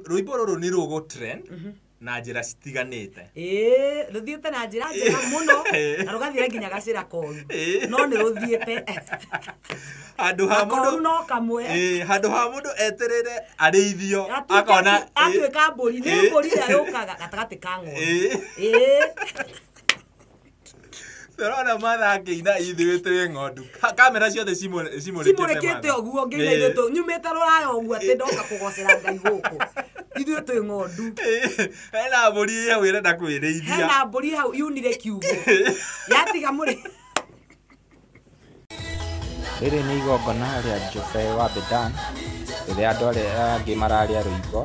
rwimbo ruru ni rugo trend na njira citiganite ruthiete na njira njega muno na rugathira nginya gacira koru no ni ruthiete handu ha mundu no kamwe handu ha mundu eterere arithio akona atuika mburi ni mburi ya yukaga gatagati ka ng'ondu Terona matha ngeina ithuĩtwe ng'ondu kamera ciothe cimurekete oguo ngeina ithuĩtwe nyumĩte rũraya oguo atĩ ndoka kũgocera Ngai gũkũ ithuĩtwe ng'ondu hena mbũri hau ĩrenda kwĩrĩithia hena mbũri hau yunire kiugo yatiga mũrĩ rĩrĩ nĩ igongona rĩa Jobe wa Bedan rĩrĩa andũ arĩa angĩ mararĩa rũimbo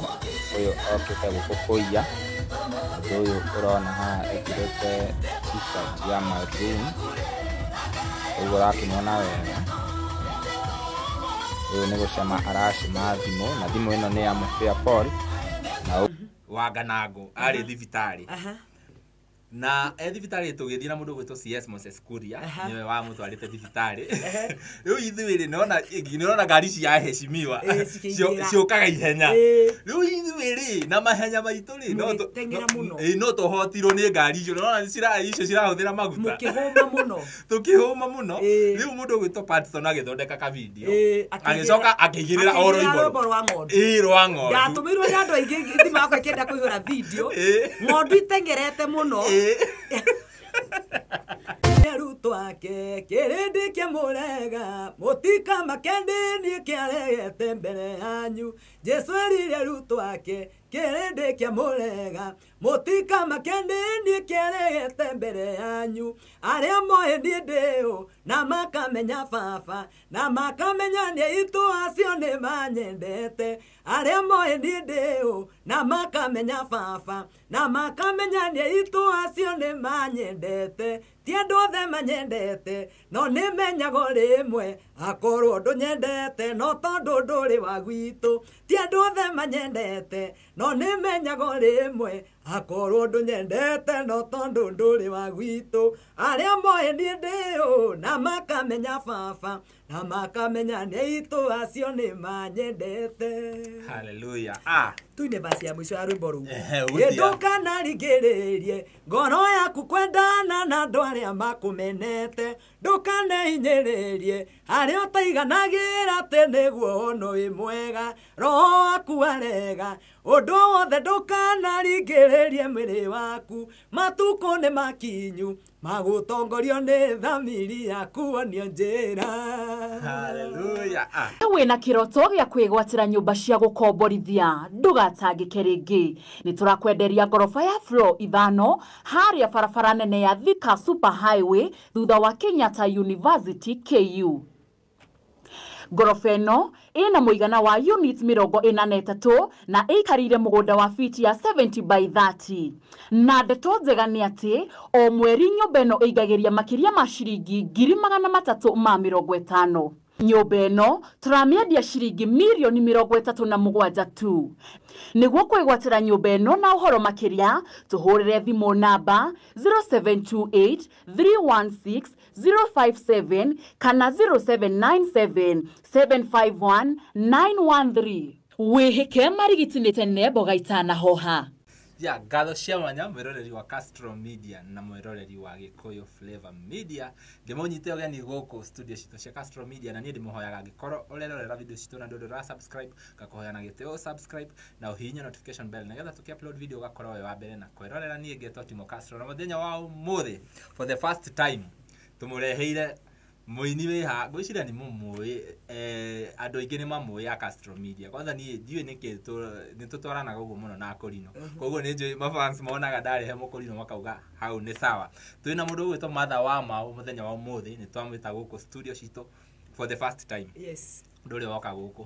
ũyũ okĩte gũkũ kũiya ũndũ ũyũ ũrona haha ekĩrĩte t-shirt ya maroon ũguo ũrakĩmuona wega ũyũ nĩ gũcema aracema thimũ na thimũ ĩno nĩ ya Mũbĩa Paul na Wanganango arĩ thibitarĩ na thibitarĩ tũgĩthiĩ na mũndũ gwĩtwo CS Moses Kuria niwe wa mũtwarĩte thibitarĩ rĩu ithuĩ nĩrona ngari cia heshimiwa ciũkaga ihenya rĩu ithuĩ na mahenya maitũ no tũhotirwo nĩ ngari icio nĩrona icio cirahũthĩra maguta tũkĩhũma mũno rĩu mũndũ gwĩtwo Patson agĩthondeka ka video agĩcoka akĩigĩrĩra o rwĩmbo rwa ng'ondu ndatũmĩirwo nĩ andũ aingĩ thimũ yakwa ĩkĩenda kũihũra video ng'ondu itengerete mũno Ruto ake kĩrĩndĩ kĩa mũrega mũtika makendini kĩaregete mbere yanyu Jesu erire Ruto ake kĩrĩndĩ kĩa mũrega mũtika makendini kĩaregete mbere yanyu arĩa moĩ niĩ ndĩũ na makamenya baba na makamenya nĩ itũ acio nĩ manyendete arĩa moĩ niĩ ndĩũ na makamenya baba na makamenya nĩ itũ acio nĩ manyendete ti andũ othe manyendete no nĩ menyago rĩmwe akorwo ndũnyendete no tondũ ndũrĩ wa gwitũ ti andũ othe manyendete no nĩ menyago rĩmwe akorwo ndũnyendete no tondũ ndũrĩ wa gwitũ arĩa moĩ niĩ ndĩũ na makamenya baba na makamenya nĩ itũ acio nĩ manyendete. Hallelujah. Tuine basi ya mwisho ya rwĩmbo rũu ndũkanarigĩrĩrie ngoro yaku kwendana na andũ arĩa makũmenete ndũkanehinyĩrĩrie harĩa ũtaiganagĩra atĩ nĩguo no wĩ mwega roho waku arega ũndũ wothe ndũkanarigĩrĩrie mwĩrĩ waku matukũ nĩ makinyu magũtongorio nĩ thamiri yaku onio njĩra. Hallelujah. Wĩna kĩroto gĩa kwĩgwatĩra nyũmba cia gũkomborithia ndũgatangĩke rĩngĩ nĩ tũrakwenderia ngoroba ya floor 5 harĩa barabara nene ya Thika Super Highway thutha wa Kenyatta University KU. Ngoroba ĩno ĩna mũigana wa unit 43 na ĩikarĩire mũgũnda wa fiti ya 70 by 30. Na ndeto njega nĩ atĩ o mweri nyũmba ĩno ĩigagĩria makĩria ma ciringi 350,000. Nyũmba ĩno tũramĩendia ciringi mirioni 37 tu. Nĩguo kwĩgwatĩra nyũmba ĩno na ũhoro makĩria tũhũrĩre thimũ namba 0728 316 057 kana 0797 751 913. Wĩhĩke marigiti tene mboga itanahoha. Ngatho cia mwanya mwĩroreri wa Castro Media na mwĩroreri wa Gĩkũyũ Flavor Media ndĩmũnyite ũgeni gũkũ studio citũ cia Castro Media na niĩ ndĩmũhoyaga angĩkorwo ũrerorera video citũ na ndũrĩ subscribe ngakũhoya na gĩtĩo subscribe na ũhihinye notification bell nĩgetha tũkĩ-upload video ũgakorwo wĩ wa mbere na kwĩrorera niĩ ngetwo Timo Castro na mũthenya wa ũmũthĩ for the first time tũmũreheire mũini wĩha ngwĩciria nĩ mũmũĩ andũ aingĩ nĩ mamũĩ ya Castro Media kwanza niĩ ndiũĩ nĩkĩ nĩtũtwaranaga ũguo mũno na Korino koguo nĩ njũĩ mafans monaga ndarehe Mũkorino makauga hau nĩ sawa twĩna mũndũ ũgwĩtwo Martha Wama mũthenya wa ũmũthĩ nĩ twamwĩta gũkũ studio citũ for the first time. Yes. Ndũrĩ woka gũkũ.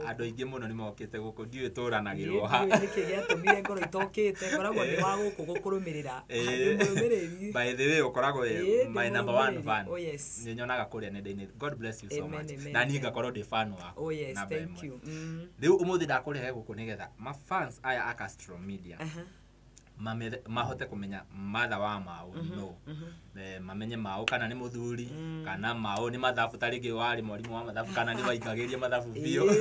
Andũ aingĩ mũno nĩ mokĩte gũkũ ndiũĩ tũranagĩrwo ha. Nĩkĩ gĩatũmire ngoro itokĩte koragwo nĩ wa gũkũ gũkũrũmĩrĩra. By the way ũkoragwo my number one fan. Oh yes. Nĩ nyonaga kũrĩa nenda-inĩ. God bless you so much. Na niĩ ngakorwo ndĩ fan waku. Oh yes, thank you. Rĩu ũmũthĩ ndakũrehe gũkũ nĩgetha ma fans aya a Castro Media mahote kumenya matha wa mao no mamenye mao kana ni muthuri kana mao ni mathabu tariki wari mwarimu wa mathabu kana ni waikagiria mathabu bio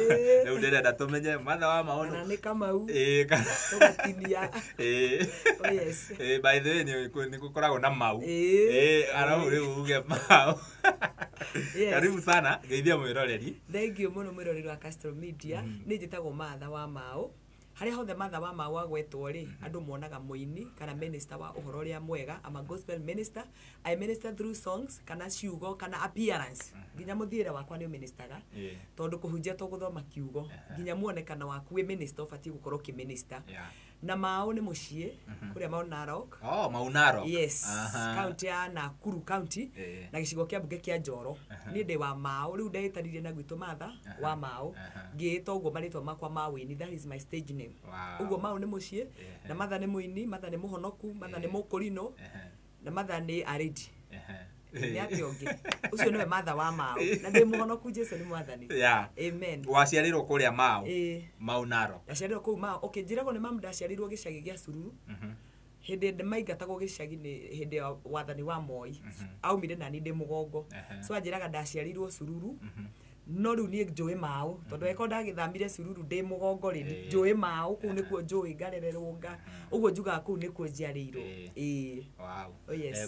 riu ndirenda tumenye matha wa mao kana ni Kamau kana tugatinia oh yes by the way ni gukoragwo na mau arau riu uge mao karibu sana geithia mwiroreri. Thank you muno mwiroreri wa Castro Media ni njitagwo matha wa mao haria hothe matha wa mao agwetwo ri andu monaga muini kana minister wa uhoro ria mwega ama gospel minister. I minister through songs kana ciugo kana appearance nginya muthiire wakwa ni ministeraga tondu kuhunjia to guthoma kiugo nginya muonekana waku wi minister ubati gukorwo ki minister na mao ni mucii kuria Mau Narok. Mau Narok yes county ya Nakuru county na gicigo kia mbunge kia Njoro ni ndi wa mao riu ndetanirie na gwitu matha wa mao ngiita uguo maritwa makwa ma wini that is my stage name. Uguo mao ni mucii na matha ni muini matha ni muhonoku matha ni mukurino na matha ni aredi ni ationgi ucio niwe matha wa mao na ndi muhonoku Jesu ni mwathani amen. Waciarirwo kuria mao Mau Narok ndaciarirwo kuu mao okay njiragwo ni mamu ndaciarirwo gicagi gia Sururu hindi ndimaigatagwo gicagi ni hindi ya wathani wa Moi aumire nani ndi mugongo so anjiraga ndaciarirwo Sururu no riu nie njui mao tondu eko ndagithamire Sururu ndi mugongo ri njui mao kuu nikuo njui ngarererwo nga uguo njuga kuu nikuo njiarirwo wow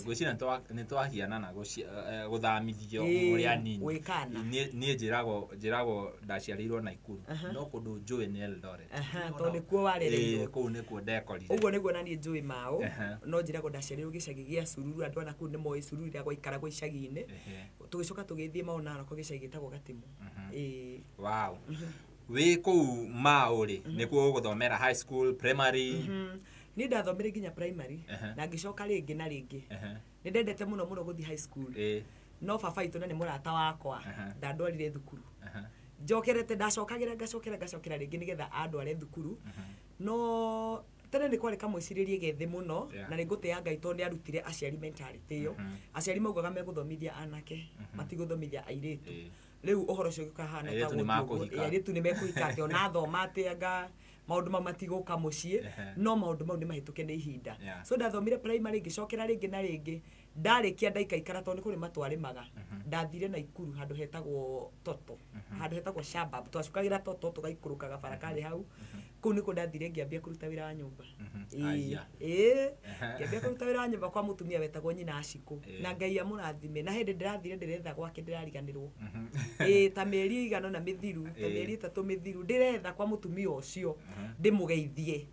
gwicina ni twahiana na guthamithio muri anini nie njiragwo ndaciarirwo Naikuru no kundu njui ni Eldoret tondu nikuo warereirwo kuu nikuo ndekorire uguo niguo nani njui mao no njiragwo ndaciarirwo gicagi gia Sururu andu ana kuu ni moi Sururu ria gwaikara icagi-ini tugicoka tugithie Mau Narok gicagi gitagwo Gatimu wow we kuu mao ri nikuo guthomera high school primary ni ndathomire nginya primary na ngicoka ringi na ringi ni ndendete muno guthi high school no baba itu ni murata wakwa ndandwarire thukuru njokerete ndacokagera ngacokera ringi nigetha andware thukuru no tene ni kwari kamwiciririe gethi muno na ni ngutia Ngai tondu ni arutire aciari mentality iyo aciari maugaga meguthomithia anake matiguthomithia airitu riu uhoro ucio ukahana ta airitu ni mekuhika ati ona thoma atianga maundu mau matiguka mucii no maundu mau ni mahituke ni ihinda so ndathomire primary ngicokera ringi na ringi ndarikia ndaikaikara tondu kuri matwarimaga ndathire Naikuru handu hetagwo Toto handu hetagwo Shabab twacukagira Toto tugaikurukaga barakari hau kuu niko ndathire ngiambia kuruta wira wa nyumba ngiambia kuruta wira wa nyumba kwa mutumia wetagwo nyina Aciku na Ngai amurathime na hindi ndirathire ndiretha gwake ndirariganirwo ta mieri igano na mithiru ta mieri 3 mithiru ndiretha kwa mutumia ucio ndimugeithie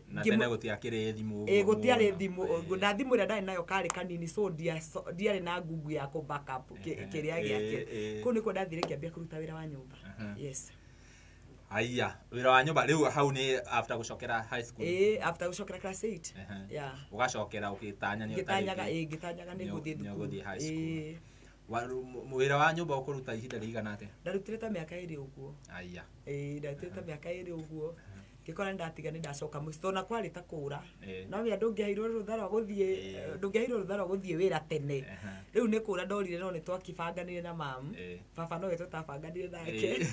na tene gutiakire thimu gutiare thimu na thimu ria ndari nayo kari kanini so ndiari na ngungu ya ku backup kiria giake kuu niko ndathire ngiambia kuruta wira wa nyumba yes aya wira wa nyumba riu hau ni after gucokera high school after gucokera class 8 ugacokera ukitanya ni gitanyaga ni guthi high school wira wa nyumba ukuruta ihinda rigana atia ndarutire ta miaka 2 uguo aya ndarutire ta miaka 2 uguo ngikora ndatiga ni ndacoka musto na kwari ta kura no we ndungiairwo rutha rwa guthie wira tene riu ni kura ndorire no ni twakibanganire na mam baba no wetu tabanganire nake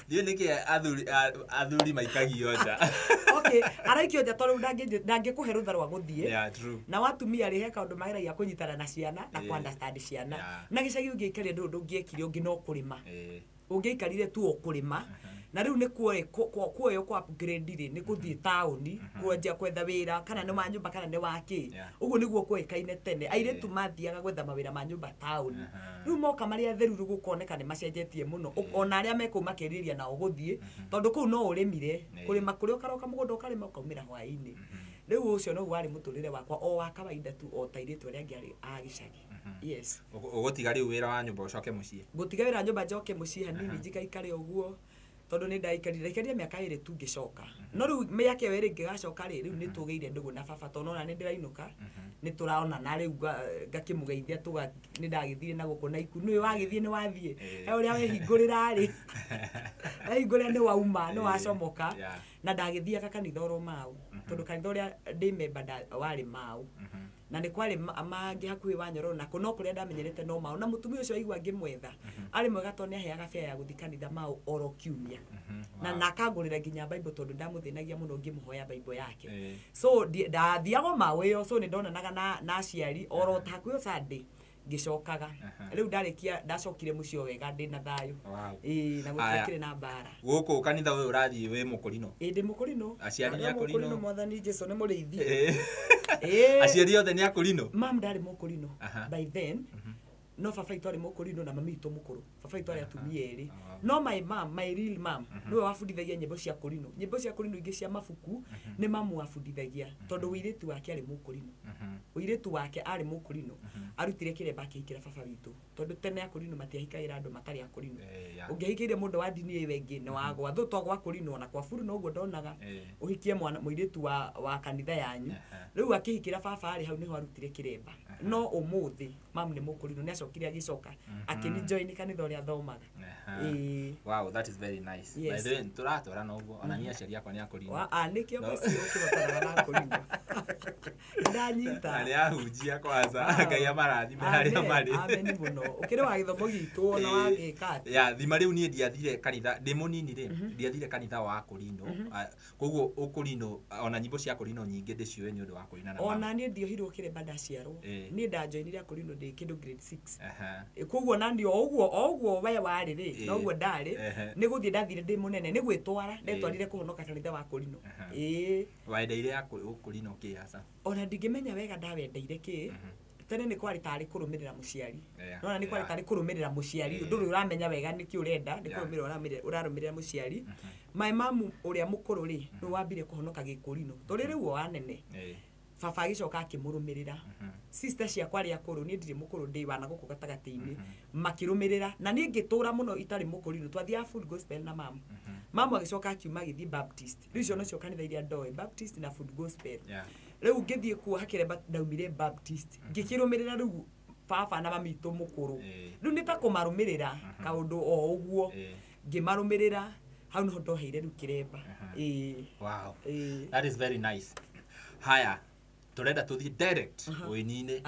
ndiye niki athuri maikagio nja okay araikio nja tondu ndangikuhe rutha rwa guthie na watumia ri he kaundu mageragia kunyitana na ciana na ku understand ciana na gicagi ungiikaria ndungiekire ungi no kurima ungiikarire tu ukurima na riu ni kuoyo kwa upgrade ri ni kuthie town kuanjia kwetha wira kana ni manyumba kana ni waki uguo niguo kuikaine tene airitu mathiaga gwetha mawira ma nyumba town riu moka mari atheru gukoneka ni macenjetie muno ona aria meku makiriria nao guthie tondu kuu no urimire kurima kuri ukaroka mugunda ukarima ukaumira hwaini riu ucio no wari muturire wakwa o wa kawaida tu o tairitu aria ngiari agicagi yes ugutiga riu wira wa nyumba ucoke mucii gutiga wira nyumba njoke mucii hanini njikaikare uguo tondu ni ndaikarire miaka 2 tu ngicoka no riu miaka 2 ngigacoka riu ni tugeire ndugu na baba tondu ona ni ndirainuka ni turaona na riu ngakimugeithia ni ndagithire na guko Naikuru ni wagithie ni wathie he uria wehingurira ri ehingurira ni wauma no wacomoka na ndagithia kanitha oro Mau tondu kanitha uria ndi member wari Mau na nä kwarä mangä hakuhä wa Nyororo na no kå rä a ndamenyerete no mao na må tumia å cio aigua ngä mwetha arä mwega tondå nä aheaga bea ya gå thiä kanitha mao oro kiumia na akangå rä ra nginya Bible tondå ndamå thä nagia må no ngä må hoya Bible yake so ndathiaga maå ä yo so nä ndonanaga na aciari oro takuä o Sunday ngĩcokaga rĩu ndarĩkia ndacokire mũciĩ wega ndĩ na thayũ na gũtirĩ na mbara gũkũ kanitha ũyũ ũrathiĩ wĩ mũkũrinũ ndĩ mũkũrinũ aciari nĩ akũrinũ mwathani Jesũ nĩ mũrĩithi aciari othe nĩ akũrinũ mam ndarĩ mũkũrinũ by then no baba itũ arĩ mũkũrinũ na mami itũ mũkũrũ baba itũ arĩ atumia erĩ no my real mam nĩwe wabundithagia nyĩmbo cia kũrinũ ingĩ cia mabuku nĩ mamu wabundithagia tondũ wĩirĩtu wake arĩ mũkũrinũ wĩirĩtu wake arĩ mũkũrinũ arutire kĩremba akĩhikĩra baba witũ tondũ tene akũrinũ matiahikaĩra andũ matarĩ akũrinũ ũngĩhikĩire mũndũ wa ndini ĩyo ĩngĩ nĩ wagwa thũ to gwa kũrinũ na kwa buru noguo ndonaga ũhikie mũirĩtu wa kanitha yanyu rĩu akĩhikĩra baba arĩ hau nĩho arutire kĩremba no ũmũthĩ mamu nĩ mũkũrinũ nĩ acokire agĩcoka akĩnjoini kanitha ũrĩa athomaga wow that is very nice by the way tũratwara na ũguo ona niĩ aciari akwa nĩ akũrinũ nĩkĩo mũciĩ ũkĩrotanaga na akũrinũ ndanyita nĩ ahunjia kwanza Ngai amarathime harĩa marĩ ameni mũno ũkĩrĩ wa gĩthomo gitũ ona wagĩka ya thima rĩu niĩ ndiathire kanitha ndĩ mũnini rĩ ndiathire kanitha wa Kũrinũ koguo ũkũrinũ ona nyĩmbo cia Kũrinũ nyingĩ ndĩciũĩ nĩ ũndũ wa kũina na ona niĩ ndiohirwo kĩremba ndaciarwo niĩ ndanjoinire Kũrinũ ndĩ kĩndũ grade 6 koguo nani o ũguo we warĩ rĩ na ũguo ndarĩ nĩ gũthiĩ ndathire ndĩ mũnene nĩ gwĩtwara ndetwarire kũhonoka kanitha wa Kũrinũ wendeire ya Kũrinũ kĩ hasa ona ndingĩmenya wega ndawendeire kĩ tene nĩ kwarĩ tarĩ kũrũmĩrĩra mũciari nona nĩ kwarĩ tarĩ kũrũmĩrĩra mũciari ndũrĩ ũramenya wega nĩkĩ ũrenda nĩ kũrũmĩrĩra ũrarũmĩrĩra mũciari my mamu ũrĩa mũkũrũ rĩ nĩ wambire kũhonoka Gĩkũrinũ tondũ rĩu o anene baba agĩcoka akĩmũrũmĩrĩra sister ciakwa arĩa akũrũ niĩ ndirĩ mũkũrũ ndĩ wana gũkũ gatagatĩ-inĩ makĩrũmĩrĩra na niĩ ngĩtũra mũno itarĩ mũkũrinũ twathiaga full gospel na mamu mamu agĩcoka akiuma agĩthiĩ Baptist rĩu icio nocio kanitha iria ndoĩ Baptist na full gospel rĩu ngĩthiĩ kuoha kĩremba ndaumire Baptist ngĩkĩrũmĩrĩra rĩu baba na mami itũ mũkũrũ rĩu nĩ ta kũmarũmĩrĩra kaũndũ o ũguo ngĩmarũmĩrĩra hau nĩho ndoheire rĩu kĩremba wow that is very nice haya tũrenda tũthiĩ direct wĩni-inĩ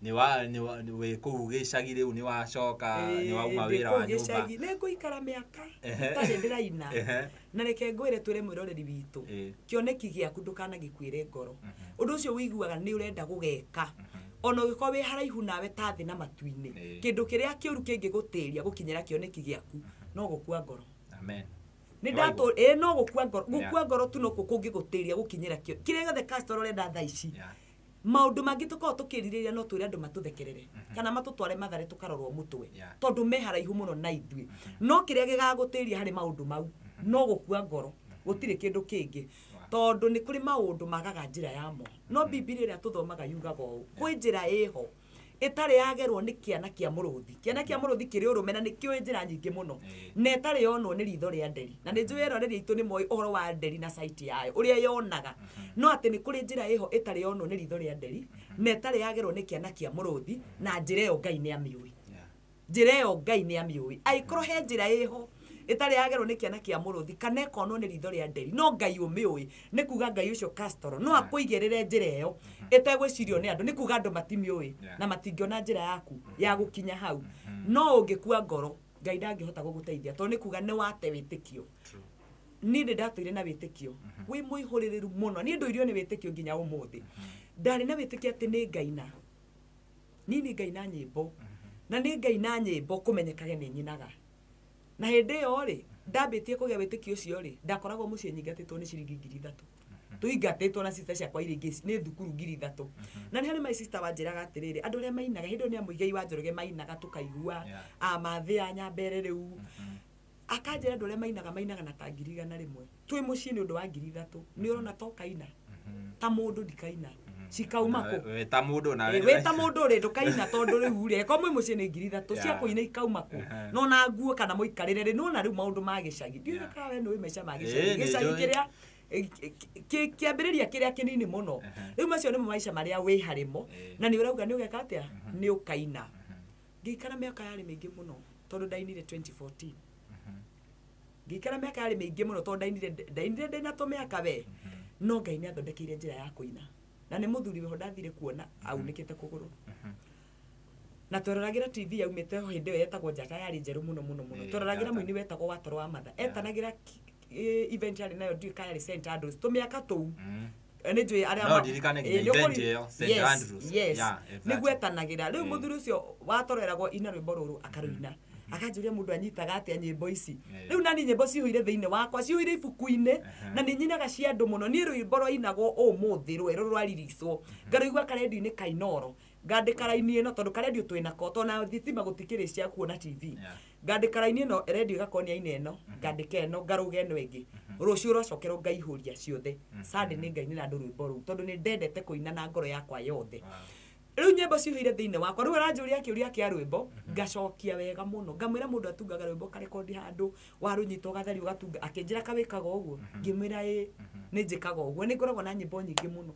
nĩ kũu gĩcagi rĩu nĩ wacoka nĩ wauma wĩra wa nyũmba nĩ ngũikara mĩaka itarĩ ndĩraina na reke ngwĩre twĩre mwĩroreri witũ kĩoneki gĩaku ndũkanagĩkuĩre ngoro ũndũ ũcio wĩiguaga nĩ ũrenda gũgeka ona ũgĩkorwo wĩ haraihu nawe ta thĩ na matu-inĩ kĩndũ kĩrĩa kĩũru kĩngĩgũtĩria gũkinyĩra kĩoneki gĩaku no gũkua ngoro amen nĩ no gũkua ngoro tu no kũngĩgũtĩria gũkinyĩra kĩrĩa gĩothe Castor ũrenda thaa ici maũndũ mangĩ tũkorwo tũkĩrirĩria no twĩre andũ matũthekerere kana matũtware Mathare tũkarorwo mũtwe tondũ me haraihu mũno na ithuĩ no kĩrĩa gĩgagũtĩria harĩ maũndũ mau no gũkua ngoro gũtirĩ kĩndũ kĩngĩ tondũ nĩ kũrĩ maũndũ magaga njĩra yamo no Biblia ĩrĩa tũthomaga yugaga ũũ kwĩ njĩra ĩho ĩtarĩ yagerwo nĩ kĩana kĩa mũrũthi kĩrĩ ũrũme na nĩ kĩoĩ njĩra nyingĩ mũno na ĩtarĩ yonwo nĩ ritho rĩa nderi na nĩ njũĩ eroreri aitũ nĩ moĩ ũhoro wa nderi na site yayo ũrĩa yonaga no atĩ nĩ kũrĩ njĩra ĩho ĩtarĩ yonwo nĩ ritho rĩa nderi na ĩtarĩ yagerwo nĩ kĩana kĩa mũrũthi na njĩra ĩyo Ngai nĩ amĩũĩ angĩkorwo he njĩra ĩho ĩtarĩ yagerwo nĩ kĩana kĩa mũrũthi kana ĩkonwo nĩ ritho rĩa nderi no Ngai ũmĩũĩ nĩ kuga Ngai ũcio Castor no akũigĩrĩre njĩra ĩyo ĩtegwĩcirio nĩ andũ nĩ kuga andũ matimĩũĩ na matingĩona njĩra yaku ya gũkinya hau no ũngĩkua ngoro Ngai ndangĩhota gũgũteithia tondũ nĩ kuga nĩ wate wĩtĩkio niĩ nĩ ndatũire na wĩtĩkio wĩ mũihũrĩrĩru mũno niĩ ndũirio nĩ wĩtĩkio nginya ũmũthĩ ndarĩ na wĩtĩkio atĩ nĩ ngaina niĩ nĩ ngaina nyĩmbo na nĩ ngaina nyĩmbo kũmenyekage nĩ nyinaga na hĩndĩ ĩyo rĩ ndambĩtie kũgĩa wĩtĩkio ũcio rĩ ndakoragwo mũciĩ nyingatĩtwo nĩ ciringi 3,000 tũingatĩtwo na sister ciakwa irĩ ingĩ nĩ thukuru 3,000 na nĩ harĩ my sister wanjĩraga atĩrĩrĩ andũ arĩa mainaga hĩndĩ ĩyo nĩ amũigai wa Njoroge mainaga tũkaigua amathĩ a Nyambere rĩu akanjĩra andũ arĩa mainaga na ta 100,000 twĩ mũciĩ nĩ ũndũ wa 3,000 nĩ ũrona to kaina ta mũndũ ndikaina cikauma kũ we ta mũndũ nawe we ta mũndũ rĩ ndũkaina tondũ rĩu rĩ ko mwĩ mũciĩ nĩ 3,000 cia kũina ikauma kũ no na nguo kana mũikarĩre rĩ no na rĩu maũndũ ma gĩcagi ndiũĩ kana we nĩ maica ma gĩcagi kĩrĩa kĩambĩrĩria kĩrĩa kĩnini mũno rĩu macio nĩmo maica marĩa wĩ harĩmo na nĩ ũrauga nĩ ũgeka atĩa nĩ ũkaina ngĩikara mĩaka yarĩ mĩingĩ mũno tondũ ndainire 2014 ngĩikara mĩaka yarĩ mĩingĩ mũno tondũ ndainire ndĩna tũmĩaka we no Ngai nĩ athondekeire njĩra ya kũina na nĩ mũthuri weho ndathire kuona aunĩkĩte kũgũrũ na tũroragira TV yaumĩte hĩndĩ ĩyo yetagwo njata yarĩ njerũ mũno tũroragira mũini wetagwo Watoro wa Matha etanagĩra event yarĩ nayo ndiũĩ kana yarĩ St Andrews tũmĩaka tũu nĩ njũĩ arĩa no ndirikane nginya event ĩyo St Andrews nĩguo etanagĩra rĩu mũthuri ũcio Watoro eragwo ina rwĩmbo rũrũ akarũina akanjũria mũndũ anyitaga atĩa nyĩmbo ici rĩu nani nyĩmbo ciũire thĩinĩ wakwa ciũire ibuku-inĩ na nĩ nyinaga cia andũ mũno niĩ rwĩmbo rwainagwo ũmũthĩ rwerũ rwaririicwo ngarũigua karendio-inĩ kainoro ngandĩka raini ĩno tondũ karendio twĩnako tona thitima gũtikĩrĩ cia kuona TV ngandĩka raini ĩno redio ĩgakonia-inĩ ĩno ngandĩka ĩno ngarũga ĩno ĩngĩ rũciũ rwacokerwo ngaihũria ciothe Sunday nĩ ngainĩra andũ rwĩmbo rũu tondũ nĩ ndendete kũina na ngoro yakwa yothe rĩu nyĩmbo ciũhire thĩinĩ wakwa rĩu aranjũria kĩũria kĩa rwĩmbo ngacokia wega mũno ngamwĩra mũndũ atungaga rwĩmbo karekondi handũ warũnyita ũgathari ũgatunga akĩnjĩra kawĩkaga ũguo ngĩmwĩra nĩ njĩkaga ũguo nĩ ngoragwo na nyĩmbo nyingĩ mũno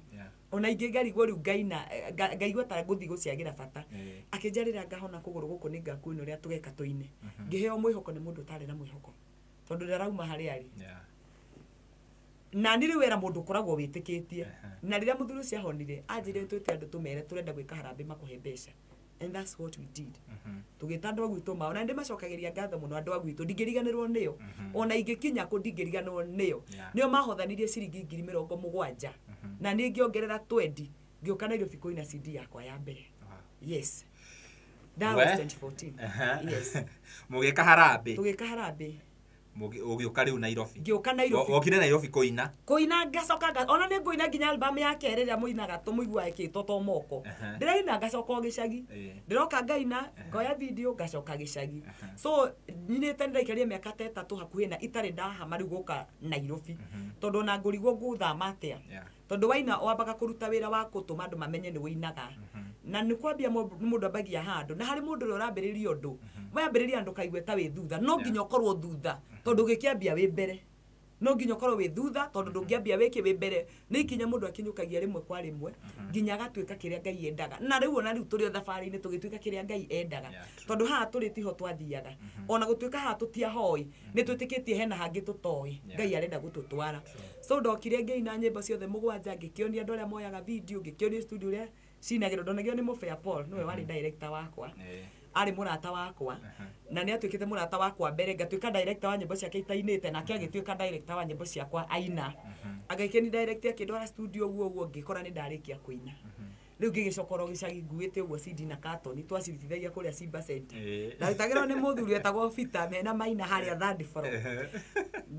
ona ingĩ ngarigwo rĩu ngaina ngaigua ta ngũthiĩ gũciagĩra bata akĩnjĩra rĩrĩa ngahona kũgũrũ gũkũ nĩ ngakuona ũrĩa tũgeka tũine ngĩheo mwĩhoko nĩ mũndũ ũtarĩ na mwĩhoko tondũ ndarauma harĩa arĩ na nĩ rĩu wera mũndũ ũkoragwo wĩtĩkĩtie na rĩrĩa mũthuri ũcio ahonire anjĩrĩte twĩte andũ tũmere tũrenda gwĩka harambĩ makũhe mbeca and that's what we did tũgĩta andũ agwitũ mao na ndĩmacokagĩria ngatho mũno andũ agwitũ ndingĩriganĩrwo nĩyo ona ingĩkinya kũ ndingĩriganĩrwo nĩyo mahothanirie ciringi 70,000 na nĩ ngĩongerera 20 ngĩũka Nairobi kũina CD yakwa ya mbere yes that was 2014 yes mũgĩka harambĩ tũgĩka harambĩ ũgĩũka rĩu Nairobi ngĩũka Nairobi okire Nairobi kũina ngacoka ona nĩ ngũina nginya album ya kerĩ ĩrĩa mũinaga tũmũigua ĩkĩtwo to moko ndĩraina ngacoka gĩcagi ndĩroka ngaina ngoya video ngacoka gĩcagi so nyinĩte ndĩraikaria mĩaka 3 hakuhĩ na itarĩ ndahama rĩu gũka Nairobi tondũ ona ngũrigwo ngũthama atĩa tondũ waina wambaga kũruta wĩra wa gũtũma andũ mamenye nĩ wĩinaga na nĩ kwambia mũndũ ambagia handũ na harĩ mũndũ ũrĩa ũrambĩrĩria ũndũ wambĩrĩria andũ kaigwe ta wĩ thutha no nginya ũkorwo thutha tondũ gĩkĩambia wĩ mbere no nginya ũkorwo wĩ thutha tondũ ndũngĩambia wĩkĩ wĩ mbere nĩ ikinya mũndũ akinyũkagia rĩmwe kwa rĩmwe nginya agatuĩka kĩrĩa Ngai endaga na rĩu ona rĩu tũrĩ thabarĩ-inĩ tũgĩtuĩka kĩrĩa Ngai endaga tondũ haha tũrĩ tiho twathiaga ona gũtuĩka haha tũtiahoi nĩ twĩtĩkĩtie hena hangĩ tũtoĩ Ngai arenda gũtũtwara so ndokire ngĩina nyĩmbo ciothe 7 ngĩkĩonia andũ arĩa moyaga video ngĩkĩonia studio ũrĩa cinagĩrwo ndonagio nĩ Mũbea Paul nĩwe warĩ director wakwa arĩ mũrata wakwa na nĩ atuĩkĩte mũrata wakwa mbere ngatuĩka director wa nyĩmbo ciake itainĩte nake agĩtuĩka director wa nyĩmbo ciakwa aina agĩkeni director akĩndwara studio ũguo ngĩkora nĩ ndarĩkia kũina rĩu ngĩgĩcokora gĩcagi nguĩte ũguo CD na carton twacirutithagia kũrĩa Simba Center na rutagĩrwo nĩ mũthuri etagwo Peter mena maina harĩa third floor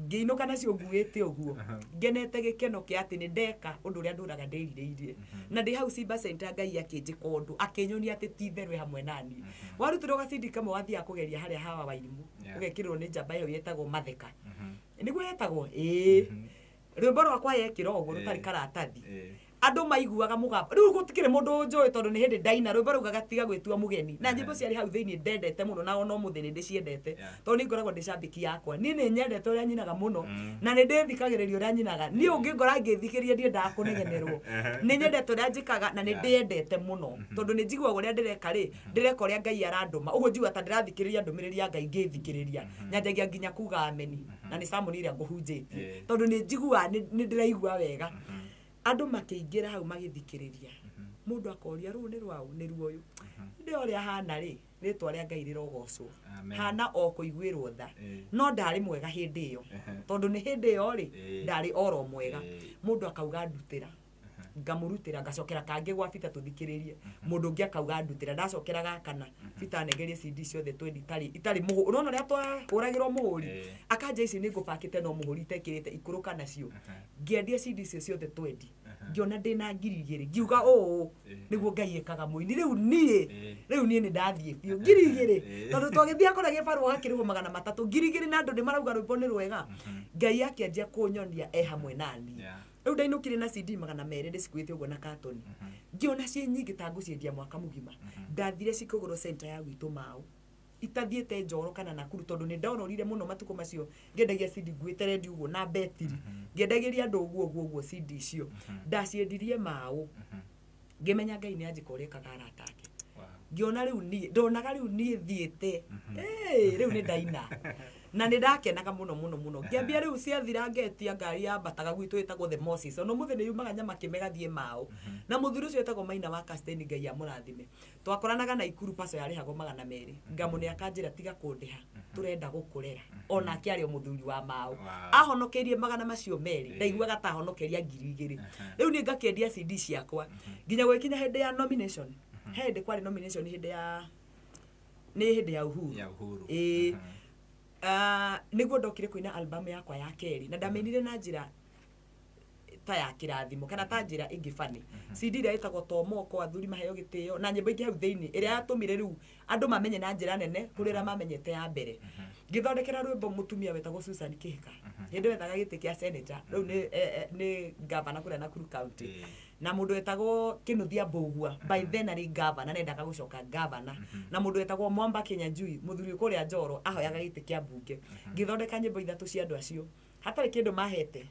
ngĩinũka nacio nguĩte ũguo ngenete gĩkeno kĩa atĩ nĩ ndeka ũndũ ũrĩa ndũraga ndĩrirĩirie na ndĩ hau Simba Center Ngai akĩnjĩka ũndũ akĩnyonia atĩ ti therwe hamwe nani warutirwo ga CD kamwe wathiaga kũgeria harĩa Hawa Wairimũ ũgekĩrĩrwo nĩ njamba ĩyo yetagwo Matheka nĩguo yetagwo rwĩmbo rwakwa yekĩra ũguo rũtarĩ karatathi andũ maiguaga mũgambo rĩu gũtikĩrĩ mũndũ njũĩ tondũ nĩ hĩndĩ ndaina rwĩmbo rũu gagatiga gwĩtua mũgeni na nyĩmbo ciarĩ hau thĩinĩ ndendete mũno na ona ũmũthĩ nĩ ndĩciendete tondũ nĩ ngoragwo ndĩ cambĩki yakwa niĩ nĩ nyendete ũrĩa nyinaga mũno na nĩ ndĩthikagĩrĩria ũrĩa nyinaga niĩ ũngĩngora ngĩthikĩrĩria ndiendaga kũnegenerwo nĩ nyendete ũrĩa njĩkaga na nĩ ndĩendete mũno tondũ nĩ njiguaga ũrĩa ndĩreka ndĩreka ũrĩa Ngai arandũma ũguo njigua ta ndĩrathikĩrĩria ndũmĩrĩri ya Ngai ngĩthikĩrĩria nyanjagia nginya kuga ameni na nĩ samoni ĩrĩa ngũhunjĩtie tondũ nĩ njiguaga nĩ ndĩraigua wega andũ makĩingĩra hau magĩthikĩrĩria mũndũ akoria rũu nĩ rwau nĩ ruoyo ndĩ ũrĩa hana rĩ rĩtwa rĩa Ngai rĩrogocwo hana o kũiguĩrwo tha no ndarĩ mwega hĩndĩ ĩyo tondũ nĩ hĩndĩ ĩyo rĩ ndarĩ oro mwega mũndũ akauga ndutĩra ngamũrutĩra ngacokera kangĩ gwa Peter tũthikĩrĩrie mũndũ ũngĩ akauga ndutĩra ndacokera gakana Peter negerie CD ciothe 20 itarĩ mũhũri unaona ũrĩa twahũragĩrwo mũhũri akanja ici nĩ ngũbakĩte no mũhũri tekĩrĩte ikũrũka nacio ngĩendia CD icio ciothe 20 ngiona ndĩna 2,000 ngiuga ũũ nĩguo Ngai ekaga mũini rĩu niĩ nĩ ndathiĩ biũ 2,000 tondũ twagĩthiĩ akora gĩbarũ gakĩrĩhwo 300 2,000 na andũ nĩ marauga rwĩmbo nĩ rwega Ngai akĩanjia kũnyonia hamwe nani rĩu ndainũkire na CD 200 ndĩcikuĩte ũguo na carton ngĩona ciĩ nyingĩ ta ngũciendia mwaka mũgima ndathire cikũgũrwo center ya gwitũ mao itathiĩte Njoro kana Nakuru tondũ nĩ ndaonorire mũno matukũ macio ngĩendagia CD nguĩte redio ũguo na betiri ngĩendagĩria andũ ũguo CD icio ndaciendirie mao ngĩmenya Ngai nĩ anjĩka ũrĩa kaga arata ake ngiona riu ni ndonaga riu ni thiete riu ni ndaina na nä ndakenaga må no ngäambia rä u ciathira ngetia ngari ya mbataga gwitå ĩtagwo the Moses ono må thä nä yumaga nyama kä megathiä mao na må thuri å cio ätagwo Maina wa Kasteni Ngai amå rathime twakoranaga na Ikuru paco yarä hagwo 200 ngamå nä akanjä ra tiga kå ndä ha tå renda gå kå rera ona akä arä o må thuri wa mao ahonokeirie 200 macio merĩ ndaiguaga ta ahonokeria 2000 rä u nä ngakendia CD ciakwa nginya gwä kinya hä ndä ya nomination he ndä kwarä nomination hä ndä ya nä hä ndä ya Uhuru niguo ndokire kuina album yakwa ya keri na ndamenire na njira ta ya kirathimo kana ta njira ingi fani CD ria itagwo Tomoko athuri maheo gitio na nyimbo ingi hau thiini iria yatumire riu andu mamenye na njira nene kurira mamenyete ya mbere ngithondekera rwimbo mutumia wetagwo Susan Kihika hindi wethaga giti kia senator riu ni governor kuria Nakuru County na mundu wetagwo Kinuthia Mbugua by then ari governor nendaga gucoka governor na mundu wetagwo Mwamba Kinyanjui muthuri kuria Njoro ahoyaga giti kia mbunge ngithondeka nyimbo ithatu cia andu acio hatari kindu mahete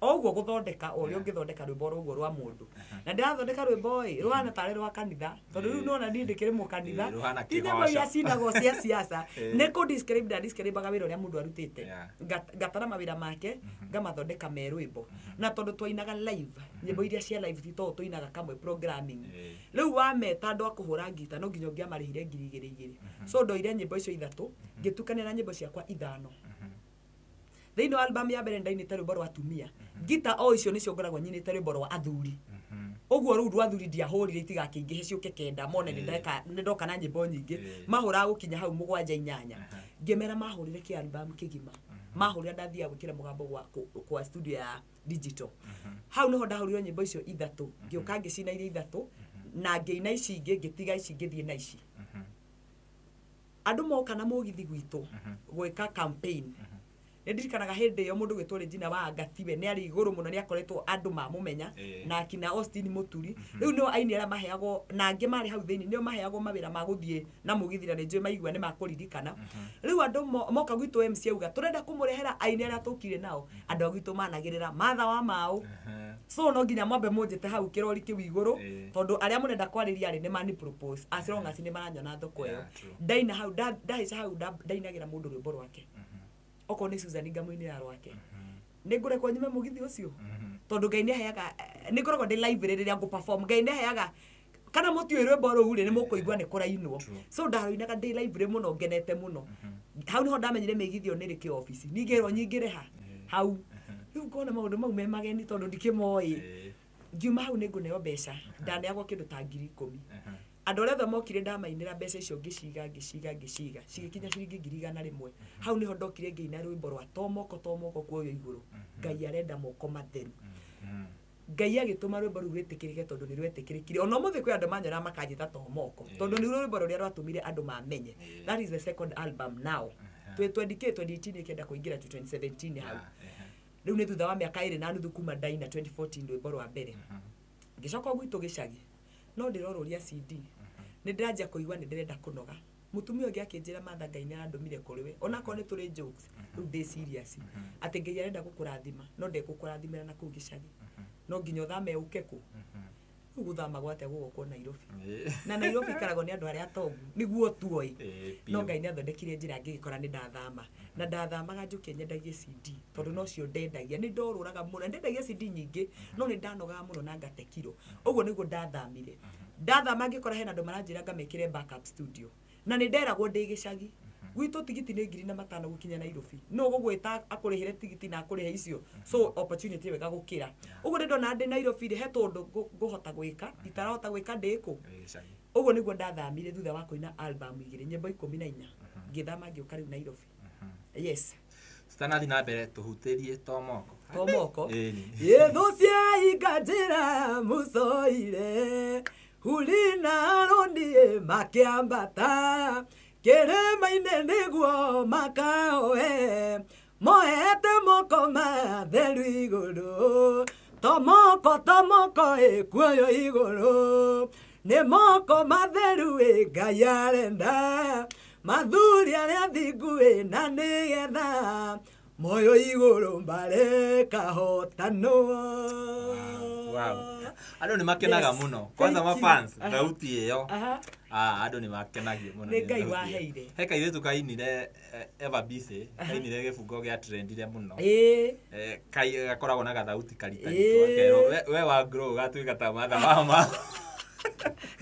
oguo guthondeka orio ngithondeka rwimbo rugo rwa mundu na ndirathondeka rwimbo ruhana tare rwa kanitha tondu riu nona ndindikire mu kanitha inyambo ya cindago cia siasa ne ko describe baga wira uria mundu arutite ngatara mawira make ngamathondeka me rwimbo na tondu twainaga live nyimbo iria cia live thito tuinaga kamwe programming riu wa meta andu akuhura ngita no nginyo ngiamarihire 2000 so ndoire nyimbo icio ithatu ngitukania na nyimbo ciakwa 5 thĩinĩ wa album ya mbere ndainĩte rwĩmbo rwa atumia ngita o icio nĩcio ngoragwo nyinĩte rwĩmbo rwa athuri ũguo rũu rwa athuri ndiahũrire itigakĩingĩhe ciũke kenda mone nĩndoka na nyĩmbo nyingĩ mahũraga gũkinya hau 7-8 ngĩmera mahũrire kĩ album kĩgima mahũrire ndathiaga gwĩkĩra mũgambo kwa studio ya digital hau nĩho ndahũrirwo nyĩmbo icio ithatu ngĩũka ngĩcina iria ithatu na ngĩina ici ingĩ ngĩtiga ici ngĩthiĩ na ici andũ moka na mũgithi gwitũ gwĩka campaign ndirikanaga hindi yo mundu gwitwo Regina wa Ngatibe ni ari iguru muno ni akoretwo andu mamumenya na akina Austin Muturi riu no aini ara maheagwo na ange mari hau thiini nio maheagwo mawira ma guthie na mugithira ni njui maigua ni makuririkana riu andu moka gwitwo MC auga turenda kumurehera aini ara tukire nao andu gwitwo managirira matha wa mao so no nginya mwambe munjite hau kirori kiu iguru tondu aria munenda kwariria ari ni mani propose as long as ni maranyona thoko yo ndaina hau ndahica hau ndainagira mundu rwimbo rwake oko ni Susan Ngamuini ya rwake ningure kwa nyime mugithi ucio tondu Ngai ni heaga ningoragwo ndi live riria ngo perform Ngai ni heaga kana muti rwimbo ruu ni mukuigua ni kurainwo so ndaroinaga ndi live muno ngenete muno hau niho ndamenyire migithio ni riki office ningero nyingire hau riu ngona maundu mau me mageni tondu ndikimoi ngiuma hau ninguneo mbeca ndaneagwo kindu ta 10,000 andu othe mokire ndamainira mbeca icio ngiciga cigikinya ciringi 100,000 hau niho ndokire ngeina rwimbo rwa tomoko kuoyo iguru Ngai arenda moko matheru Ngai agituma rwimbo ruu rwetikirike tondu ni rwetikirikire ono muthi kwi andu manyora makanjita tomoko tondu ni rwimbo ruria rwatumire andu mamenye that is the second album now 2018 ikenda kuingira 2017 hau riu ni thutha wa miaka 2 na nuthu kuma ndaina 2014 rwimbo rwa mbere ngicoka gwitu gicagi no ndiroruria CD ni ndiraja kuigua ni ndirenda kunoga mutumia ungi akinjira matha Ngai ni arandumire kuriwe ona ko ni turi jokes riu ndi serious ati Ngai arenda gukurathima no ndekukurathimira na kugicagi no nginya thame ukeku guthama gwate guko Nairobi na Nairobi karago ni andu aria tongu niguo tuoi no Ngai ni athondekire njira ngikora ni ndathama na ndathamaga njuke nyendagie CD tondu no cio ndendagia ni ndoruraga muno ndendagia CD nyingi no ni ndanogaga muno na ngate kilo uguo niguo ndathamire ndathama ngikora hena andu maranjira ngamekire backup studio na ni nderagwo ndi gicagi gwitũ tigiti nĩ 5,000 gukinya Nairobi no gugwita akurihire tigiti na akurihe icio so opportunity wega gukira uguo ndi ndona ndi Nairobi ri he tondu guhota gwika itarahota gwika ndiku uguo niguo ndathamire thutha wa kuina album 2 nyimbo 14 ngithama ngiuka riu Nairobi yes stanathi na mbere tuhutirie tomoko yethucia ikajira musoire hulina rondie makiambata kirima-inĩ nĩguo makaoe mohete moko matheru igũrũ tomoko kuoyo igũrũ nĩ moko matheru Ngai arenda mathuri arĩa athingu na nĩgetha moyo igũrũ mbare kahotanwo Wow. Ando ni makenaga muno. Kwanza ma fans thauti iyo. Ando ni makenagio muno. Nĩ Ngai waheire. He kairitu kainire Eva Bise, kainire gĩbungo gĩa trendire muno. Kai gakoragwo na gathauti karitagitwo akero we wa grow gatuĩka ta matha mama.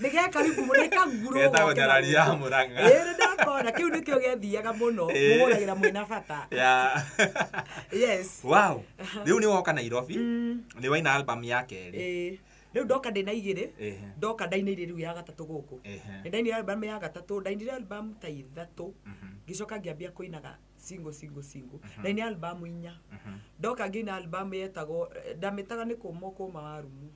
Nĩge karibu mũreka nguro. Getagwo Nyarari ya Mũrang'a. Ndakona kĩu nĩkĩo gĩathiaga mũno mũhũragĩra mwĩna bata. Yes. Wow. Rĩu nĩ woka Nairobi. Nĩ waina album ya kerĩ. Rĩu ndoka ndĩna igĩrĩ. Ndoka ndainire rĩu ya gatatũ gũkũ. Nĩ ndainire album ya gatatũ, ndainire album ta ithatũ. Gicoka ngĩambia kũinaga single. Ndainire album 4. Ndoka ngĩina album yetagwo ndamĩtaga nĩ kũma warumu.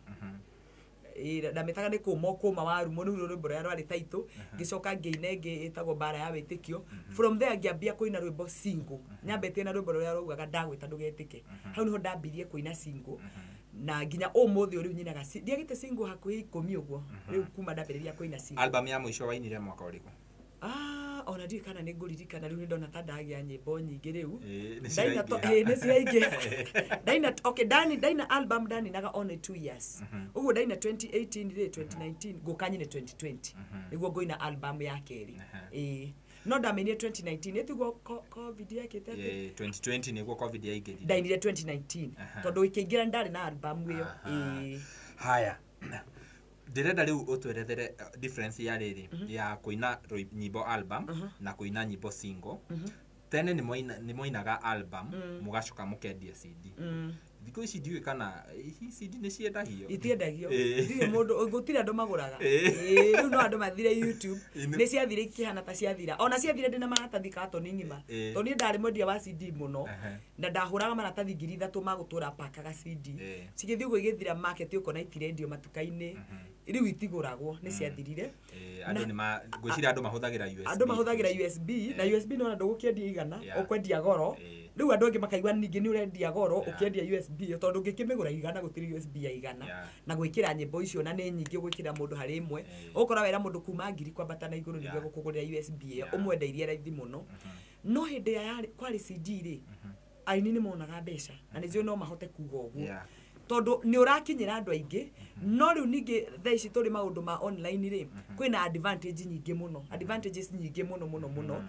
Ndamĩtaga nĩ kũma warumu nĩ rwĩmbo rũrĩa rwarĩ taitũ. Gicoka ngĩina ĩngĩ ĩtagwo Mbara ya Wĩtĩkio. From there ngĩambia kũina rwĩmbo single. Nyambĩtie na rwĩmbo rũrĩa raugaga ndagwĩta ndũgetĩke. Hau niho ndambirie kũina single. Na nginya ũmũthĩ ũrĩu nyinaga ndiagĩte single hakuhĩ 10 ũguo. Rĩu kuma ndambĩrĩria kũina single. Album ya mũico wainire mwaka ũrĩkũ? Ona ndiũĩ kana nĩ ngũririkana rĩu ndona ta ndagĩa nyĩmbo nyingĩ rĩu. Nĩ ciraingĩ. Ndaina album ndaninaga only 2 years. Ũguo ndaina 2018 rĩ 2019 ngũkanyine 2020. Nĩguo ngũina album ya kerĩ. No ndamenire 2019 ĩtiguo COVID yakĩte atĩ 2020 nĩguo COVID yaingĩrire. Ndainire 2019 tondũ ikĩingĩra ndarĩ na album ĩyo. Haya. Ndĩrenda rĩu ũtwerethere difference ya rĩrĩ ya kũina nyĩmbo album na kũina nyĩmbo single. Tene nĩ moinaga album mũgacoka mũkendia CD. Thikũ ici ndiũĩ kana CD nĩ ciendagio. Itiendagio. Ndirĩ mũndũ gũtirĩ andũ magũraga. Rĩu no andũ mathire YouTube. Nĩ ciathire ikĩhana ta ciathira. Ona ciathire ndĩna maratathi katoni ng'ima. Tondũ niĩ ndarĩ mwendia wa CD mũno. Na ndahũraga maratathi 3,000 ma gũtũra pakaga CD. Cigĩthiĩ ũguo igĩthira market ũkona itirendio matuka-inĩ. Rĩu itigũragwo nĩ ciathirire. Andũ nĩ ngwĩciria andũ mahũthagĩra USB. Andũ mahũthagĩra USB na USB no ndũgũkĩendia igana ũkwendia goro. Rĩu andũ angĩ makaigua ningĩ nĩ ũrendia goro ũkĩendia USB tondũ ngĩkĩmĩgũra igana gũtirĩ USB ya igana na gwĩkĩra nyĩmbo icio na nĩ nyingĩ gwĩkĩra mũndũ harĩ ĩmwe ũkora wera mũndũ kuma 1000 kwambata na igũrũ nĩguo gũkũgũrĩra USB ĩyo ũmwendeirie raithi mũno. No hĩndĩ ya kwarĩ CD rĩ aini nĩ monaga mbeca na nĩcio no mahote kuga ũguo. Tondũ nĩ ũrakinyĩra andũ aingĩ no rĩu ningĩ thaa ici tũrĩ maũndũ ma online rĩ kwĩna advantage nyingĩ mũno, advantages nyingĩ mũno.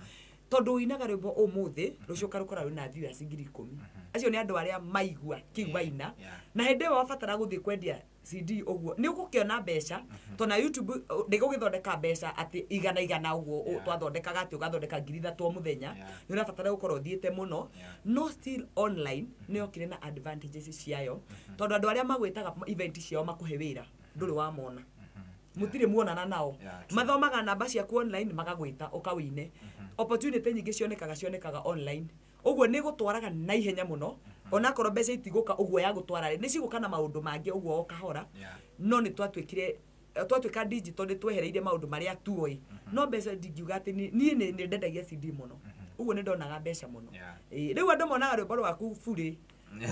Tondũ uinaga rwĩmbo ũmũthĩ rũcio karũkora wĩna viewers 10,000. Acio nĩ andũ arĩa maigua kĩgwaina na hĩndĩ ĩyo wabatara gũthiĩ kwendia CD ũguo nĩ ũgũkĩona mbeca tondũ na YouTube ndĩgũgĩthondeka mbeca atĩ igana ũguo twathondekaga atĩ ũgathondeka 3,000 mũthenya nĩ ũrabatara gũkorwo thiĩte mũno no still online nĩ okire na advantages ciayo tondũ andũ arĩa magwĩtaga event ciao makũhe wĩra ndũrĩ wamona mutirĩ muonana nao mathomaga namba ciaku online magagwĩta ũkawĩine opportunity nyingĩ cionekaga online ũguo nĩ gũtwaraga na ihenya mũno ona korwo mbeca itigũka ũguo ya gũtwara nĩ cigũka na maũndũ mangĩ ũguo okahora no nĩ twatuĩka digital nĩ twehereire maũndũ marĩa tuoĩ no mbeca ndingiuga atĩ niĩ nĩ ndendagia CD mũno ũguo nĩ ndonaga mbeca mũno rĩu andũ monaga rwĩmbo rwaku burĩ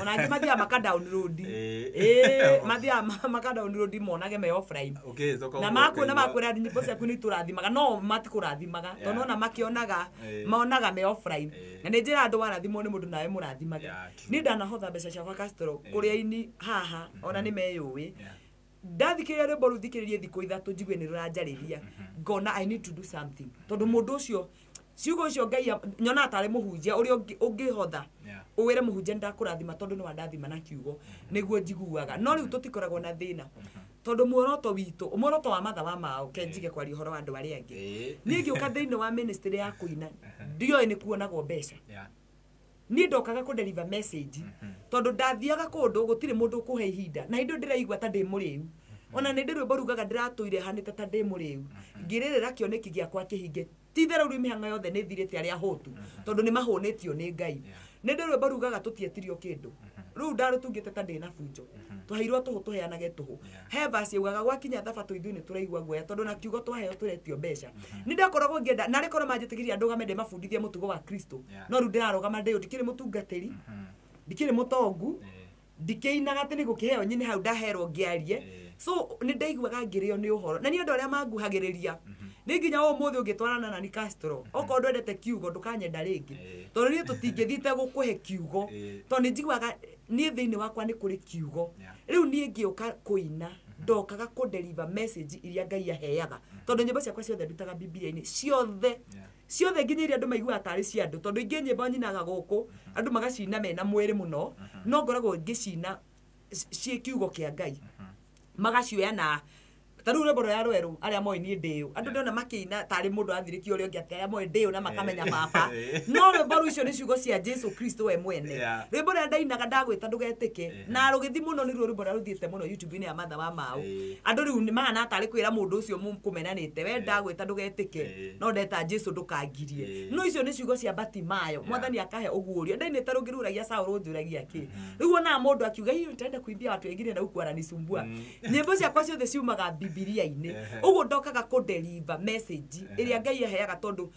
ona angĩ mathiaga maka-download mathiaga maka-download monage me offline na makwĩra nyĩmbo ciaku nĩ itũrathimaga no matikũrathimaga tondũ ona makĩonaga monaga me offline na nĩ njĩra andũ warathimwo nĩ mũndũ nawe mũrathimage niĩ ndanahotha mbeca ciakwa Castro kũrĩa ini haha ona nĩ meyũĩ ndathikĩrĩria rwĩmbo rũu thikĩrĩrie thikũ ithatũ njigue nĩ rũranjarĩria ngona I need to do something tondũ mũndũ ũcio ciugo icio Ngai nyona tarĩ mũhunjia ũrĩa ũngĩhotha ũwĩre mũhunjia ndakũrathima tondũ nĩ wandathima na kiugo nĩguo njiguaga no rĩu tũtikoragwo na thĩna tondũ muoroto wa matha wa mao kenjige kwaria ũhoro wa andũ arĩa angĩ niĩ ngĩũka thĩinĩ wa ministry ya kũina ndioĩ nĩ kuonagwo mbeca niĩ ndokaga kũ-deliver message tondũ ndathiaga kũndũ gũtirĩ mũndũ ũkũhe ihinda na hĩndĩ ndĩraigua ta ndĩ mũrĩu ona nĩ rwĩmbo rugaga ndĩratũire hanĩte ta ndĩ mũrĩu ngĩrĩrĩra kĩoneki gĩakwa kĩhinge ti-itherũ rĩu mĩhang'o yothe nĩ thirĩte arĩa hũtu tondũ nĩ mahũnĩtio nĩ Ngai nĩ rwĩmbo rugaga tũtietirio kĩndũ rĩu ndarũtungĩte ta ndĩ na bunjo twaheirwo tũhũ tũheanage tũhũ he verse yugaga gwakinya thabatũ ithuĩ nĩ tũraigua guoya tondũ na kiugo twaheo tũretio mbeca nĩ ndakoragwo ngĩenda narĩ korwo manjĩtĩkĩria ndũgame ndĩmabundithie mũtugo wa Kristo no rĩu ndĩrarũgama ndĩyo ndikĩrĩ mũtungatĩri ndikĩrĩ mũtongu ndikĩinaga atĩ nĩ gũkĩheo nyine hau ndaherwo ngĩarie so nĩ ndaiguaga ngĩrĩo nĩ ũhoro na nĩ andũ arĩa manguhagĩrĩria nĩ nginya ũmũthĩ ũngĩtwarana na ni Castro okorwo ndwendete kiugo ndũkanyenda rĩngĩ tondũ niĩ tũtingĩthiĩte gũkũhe kiugo tondũ nĩ njiguaga niĩ thĩinĩ wakwa nĩ kũrĩ kiugo rĩu niĩ ngĩũka kũina ndokaga kũ deliver message iria Ngai aheaga tondũ nyĩmbo ciakwa ciothe ndutaga Biblia-inĩ ciothe nginya iria andũ maiguaga tarĩ cia andũ tondũ ingĩ nyĩmbo nyinaga gũkũ andũ magacina mena mwĩrĩ mũno no ngoragwo ngĩcina ciĩ kiugo kĩa Ngai magacioya na taru rwĩmbo ya rweru arĩa moĩ niĩ ndĩyo andũ ndĩona makĩina tarĩ mũndũ athirĩkio ũrĩa ũngĩ atĩ arĩa moĩ ndĩyo na makamenya baba no rwĩmbo rũcio nĩ ciugo cia Jesu Kristo we mwene rwĩmbo rũrĩa ndainaga ndagwĩta ndũgetĩke na rũgĩthi mũno nĩ rwĩmbo rũrĩa rũthiĩte mũno YouTube-inĩ ya Matha wa Mau andũ rĩu nĩ mahana tarĩ kwĩra mũndũ ũcio mũkũmenanĩte we ndagwĩta ndũgetĩke no ndeta Jesu ndũkangirie no icio nĩ ciugo cia Batimayo mwathani akahe ũguũrio ndainĩte rũngĩrũragia Saũlũ njũragia kĩ rĩu ona mũndũ akiuga hiyo nitaenda kuimbia watu wengine na huku wananisumbua nyĩmbo ciakwa ciothe ciumaga Biblia-inĩ ũguo ndokaga kũ deliver message ĩrĩa Ngai aheaga tondũ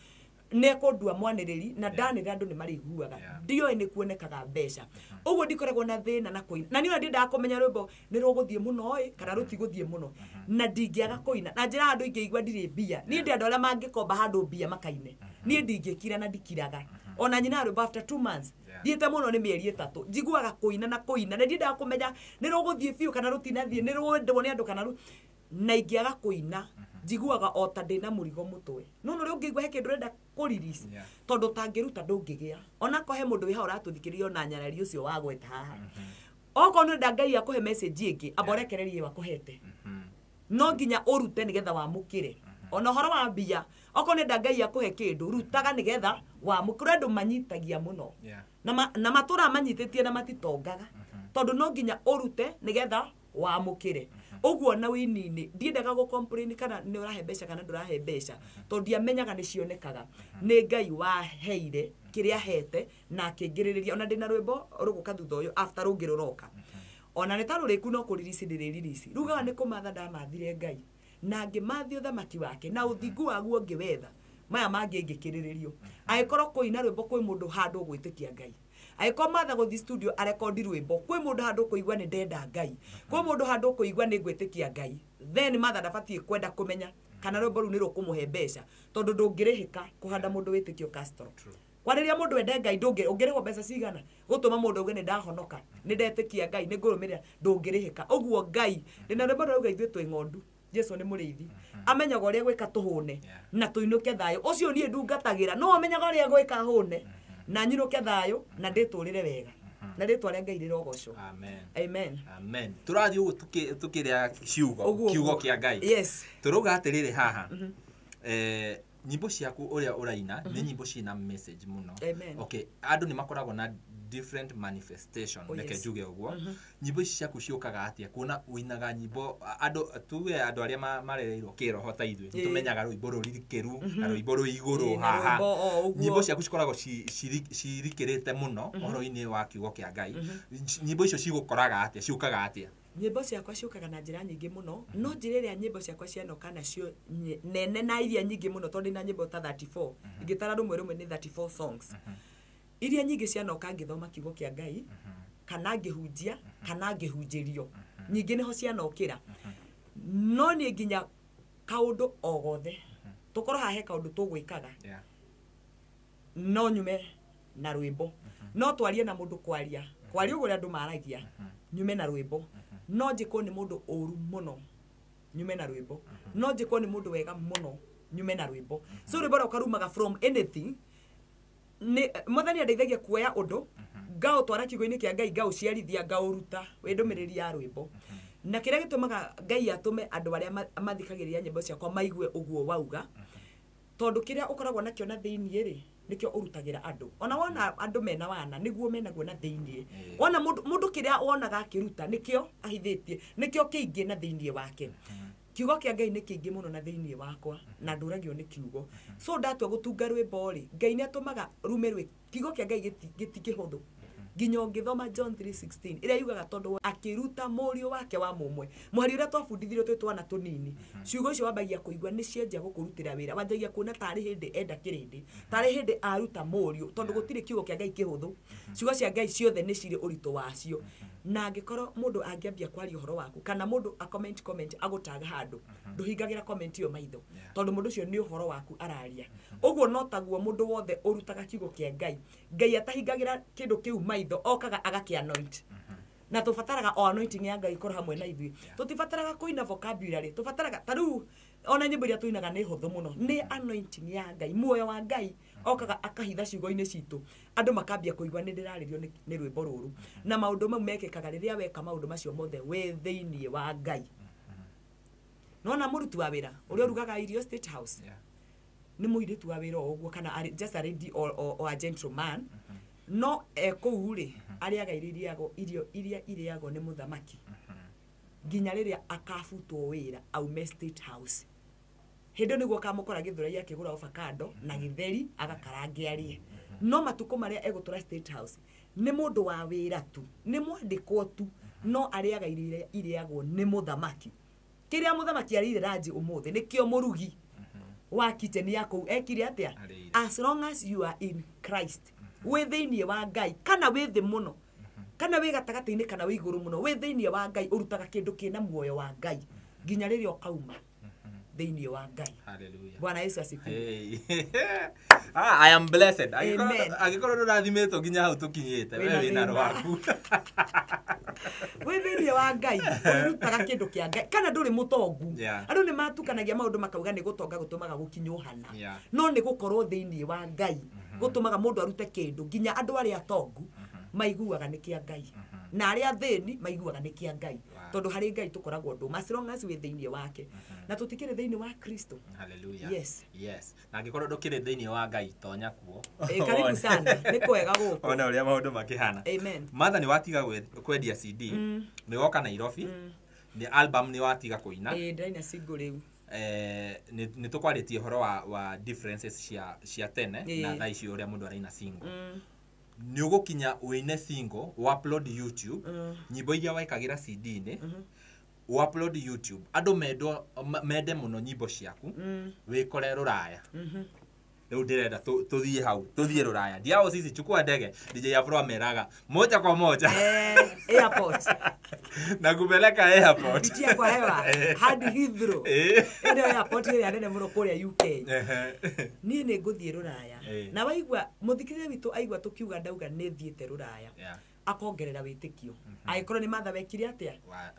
nekondua mwanĩrĩri na ndanĩrĩra andũ nĩ marĩiguaga ndiyo nĩ kuonekaga mbeca ũguo ndikoragwo na thĩna na kũina na niĩ ndĩndaga kũmenya rwĩmbo nĩ rũgũthiĩ mũno kana rũtigũthiĩ mũno na ndingĩaga kũina na njĩra andũ ingĩigua ndirĩ mbia niĩ ndĩ andũ arĩa mangĩkomba handũ mbia makaine niĩ ndingĩkira na ndikiraga ona nyina rwĩmbo after 2 months thiĩte mũno nĩ mĩeri 3 njiguaga kũina na ndĩndaga kũmenya nĩ rũgũthiĩ biũ kana rũtinathiĩ nĩ rwendwo nĩ andũ kana na ingĩaga kũina njiguaga o ta ndĩna mũrigo mũtwe no rĩu ngĩigua he kĩndũ renda kũrelease tondũ tangĩruta ndũngĩgĩa ona ko he mũndũ wĩha ũratũthikĩrĩria ona nyarari ũcio wagweta haha okorwo nĩ nda Ngai akũhe message ĩngĩ aborekererie wakũhete no nginya ũrute nĩgetha wamũkĩre ona ũhoro wa mbia okorwo nĩ nda Ngai akũhe kĩndũ rutaga nĩgetha wamũkĩre andũ manyitagia mũno na matũra manyitĩtie na matitongaga tondũ no nginya ũrute nĩgetha wamũkĩre ũguo na wĩnini ndiendaga gũ complain kana nĩ ũrahe mbeca kana ndũrahe mbeca tondũ ndiamenyaga nĩ cionekaga nĩ Ngai waheire kĩrĩa hete na akĩngĩrĩrĩria ona ndĩna rwĩmbo rũgũka thutha ũyũ after rũngĩ rũroka ona nĩ ta rũrĩku no kũririsi ndĩrĩririsi rugaga nĩ kũmatha ndamathire Ngai na ngĩmathi ũthamaki wake na ũthingu waguo ngĩwetha maya mangĩ ngĩkĩrĩrĩrio agĩkorwo kũina rwĩmbo kwĩ mũndũ handũ gwĩtĩkia Ngai agĩkorwo matha gũthi studio arekondi rwĩmbo kwĩ mũndũ handũ kũigua nĩ ndenda Ngai kwĩ mũndũ handũ kũigua nĩ ngwĩtĩkia Ngai then matha ndabatiĩ kwenda kũmenya kana rwĩmbo rũu nĩ rũkũmũhe mbeca tondũ ndũngĩrĩhĩka kũhanda mũndũ wĩtĩkio Castro kwarĩria mũndũ wende Ngai ũngĩrĩhwo mbeca cigana gũtũma mũndũ auge nĩ ndahonoka nĩ ndetĩkia Ngai nĩ ngũrũmĩrĩra ndũngĩrĩhĩka ũguo Ngai ndĩna rwĩmbo rũrauga ithuĩ twĩ ng'ondu Jesu nĩ mũrĩithi amenyaga ũrĩa gwĩka tũhũne na tũinũke thayũ ũcio niĩ ndungatagĩra no amenyaga ũrĩa gwĩka hũne na nyinũke thayũ na ndĩtũrĩre wega na rĩtwa rĩa Ngai rĩrogocwo amen tũrathiĩ ũguo tukĩrĩa kiugo kĩa Ngai tũrauga atĩrĩrĩ haha nyimbo ciaku ũrĩa ũraina nĩ nyimbo ciĩna message mũno okay andũ nĩ makoragwo na different manifestation reke njuge ũguo nyimbo ici ciaku ciũkaga atĩa kuona uinaga nyimbo tuge andũ arĩa marereirwo kĩroho ta ithuĩ nĩtũmenyaga rwĩmbo rũrikĩru na rwĩmbo rũigũrũ haha nyimbo ciaku cikoragwo cirikĩrĩte mũno ũhoro-inĩ wa kiugo kĩa Ngai nyimbo icio cigũkoraga atĩa ciũkaga atĩa nyimbo ciakwa ciũkaga na njĩra nyingĩ mũno no njĩra ĩrĩa nyimbo ciakwa cianoka nacio nene na iria nyingĩ mũno tondũ na nyimbo ta 34 ingĩtara rũmwe nĩ 34 songs iria nyingĩ cianoka ngĩthoma kiugo kĩa Ngai kana ngĩhunjia kana ngĩhunjĩrio nyingĩ nĩho cianokĩra no niĩ nginya kaũndũ o gothe tũkorwo hahe kaũndũ tũgwĩkaga no nyume na rwĩmbo no twarie na mũndũ kwaria ũguo andũ maragia nyume na rwĩmbo no njĩkwo nĩ mũndũ ũru mũno nyume na rwĩmbo no njĩkwo nĩ mũndũ wega mũno nyume na rwĩmbo so rwĩmbo rũkarumaga from anything mwathani andeithagia kuoya ũndũ ngaũtwara kiugo-inĩ kĩa Ngai ngaũciarithia ngaũruta wĩ ndũmĩrĩri ya rwĩmbo na kĩrĩa gĩtũmaga Ngai atũme andũ arĩa mathikagĩrĩria nyĩmbo ciakwa maigue ũguo wauga tondũ kĩrĩa ũkoragwo nakĩo na thĩiniĩ rĩ nĩkĩo ũrutagĩra andũ ona wona andũ mena wana nĩguo menaguo na thĩiniĩ wona mũndũ kĩrĩa wonaga akĩruta nĩkĩo ahithĩtie nĩkĩo kĩingĩ na thĩiniĩ wake kiugo kĩa Ngai nĩ kĩingĩ mũno na thĩiniĩ wakwa na ndũragio nĩ kiugo so ndatua gũtunga rwĩmbo rĩ Ngai nĩ atũmaga rume kiugo kĩa Ngai gĩtikĩhũthũ nginya ũngĩthoma John 3:16 ĩrĩa yugaga tondũ akĩruta mũriũ wake wa mũmwe mũhari ũrĩa twabundithirio twĩ twana tũnini ciugo icio wambagia kũigua nĩ cienja gũkũrutĩra wĩra wanjagia kuona tarĩ hĩndĩ enda kĩrĩndĩ tarĩ hĩndĩ aruta mũriũ tondũ gũtirĩ kiugo kĩa Ngai kĩhũthũ ciugo cia Ngai ciothe nĩ cirĩ ũritũ wacio na angĩkorwo mũndũ angĩambia kwaria ũhoro waku kana mũndũ a comment agũtaga handũ ndũhingagĩra comment ĩyo maitho tondũ mũndũ ũcio nĩ ũhoro waku araria ũguo no taguo mũndũ wothe ũrutaga kiugo kĩa Ngai Ngai atahingagĩra kĩndũ kĩu maitho okaga agakĩanoint na tubataraga o anointing ya Ngai ikoro hamwe na ithuĩ tutibataraga kuina vocabulary tubataraga taru ona nyimbo iria tuinaga nĩ hũthũ mũno nĩ anointing ya Ngai muoyo wa Ngai okaga akahitha ciugo-inĩ citũ andũ makambia kũigua nĩ ndĩrarĩrio nĩ rwĩmbo rũrũ na maũndũ mau mekĩkaga rĩrĩa weka maũndũ macio mothe wĩ thĩinĩ wa Ngai nona mũruti wa wĩra ũrĩa ũrugaga irio State House nĩ mũirĩtu wa wĩra ũguo kana just a lady or a gentleman no kũu rĩ arĩaga irio iria irĩagwo nĩ mũthamaki nginya rĩrĩa akabutwo wĩra aume State House hĩndĩ nĩguo kamũkora gĩthũrai akĩgũra avocado na gĩtheri agakarange arĩe no matukũ marĩa egũtũra State House nĩ mũndũ wa wĩra tu nĩ mwandĩkwo tu no arĩaga irio irĩagwo nĩ mũthamaki kĩrĩa mũthamaki arĩire ranji ũmũthĩ nĩkĩo mũrugi wa kitchen yako ekire atĩa as long as you are in Christ wĩ thĩinĩ wa Ngai kana wĩ thĩ mũno kana wĩ gatagatĩ-inĩ kana wĩ igũrũ mũno wĩ thĩinĩ wa Ngai ũrutaga kĩndũ kĩna muoyo wa Ngai nginya rĩrĩa ũkauma thĩinĩ wa Ngai Bwana Yesu asifiwe I am blessed agĩkorwo ndũrathimĩtwo nginya hau tũkinyĩte we wĩna rwaku wĩ thĩinĩ wa Ngai ũrutaga kĩndũ kĩa Ngai kana ndũrĩ mũtongu andũ nĩ matukanagia maũndũ makauga nĩ gũtonga gũtũmaga gũkinyũhana no nĩ gũkorwo thĩinĩ wa Ngai gũtũmaga mũndũ arute kĩndũ nginya andũ arĩa atongu maiguaga nĩ kĩa Ngai na arĩa athĩni maiguaga nĩ kĩa Ngai tondũ harĩ Ngai tũkoragwo ndũ as long as wĩ thĩinĩ wake na tũtikĩrĩ thĩinĩ wa Kristo hallelujah yes na angĩkorwo ndũkĩrĩ thĩinĩ wa Ngai tonya kuo karibu sana nĩ kwega gũkũ ona ũrĩa maũndũ makĩhana amen Martha nĩ watiga kwendia CD nĩ woka Nairobi nĩ album nĩ watiga kũina ndĩraina single rĩu nĩ tũkwarĩtie ũhoro wa differences cia tene na thaa icio ũrĩa mũndũ araina single nĩ ũgũkinya wĩine single upload YouTube nyimbo iria waikagira CD-inĩ upload YouTube andũ mende mũno nyimbo ciaku wĩkore rũraya rĩu ndĩrenda tũthiĩ hau tũthiĩ rũraya ndiao sisi chukua ndege DJ Afro ameraga moja kwa moja airport na kupeleka airport kupitia kwa hewa hadi Heathrow ndio airport ile nene mũno kũrĩa UK niĩ nĩ ngũthiĩ rũraya na waigua mũthikĩrĩria witũ aigua tũkiuga ndauga nĩ thiĩte rũraya akongerera wĩtĩkio agĩkorwo nĩ Martha wekire atĩa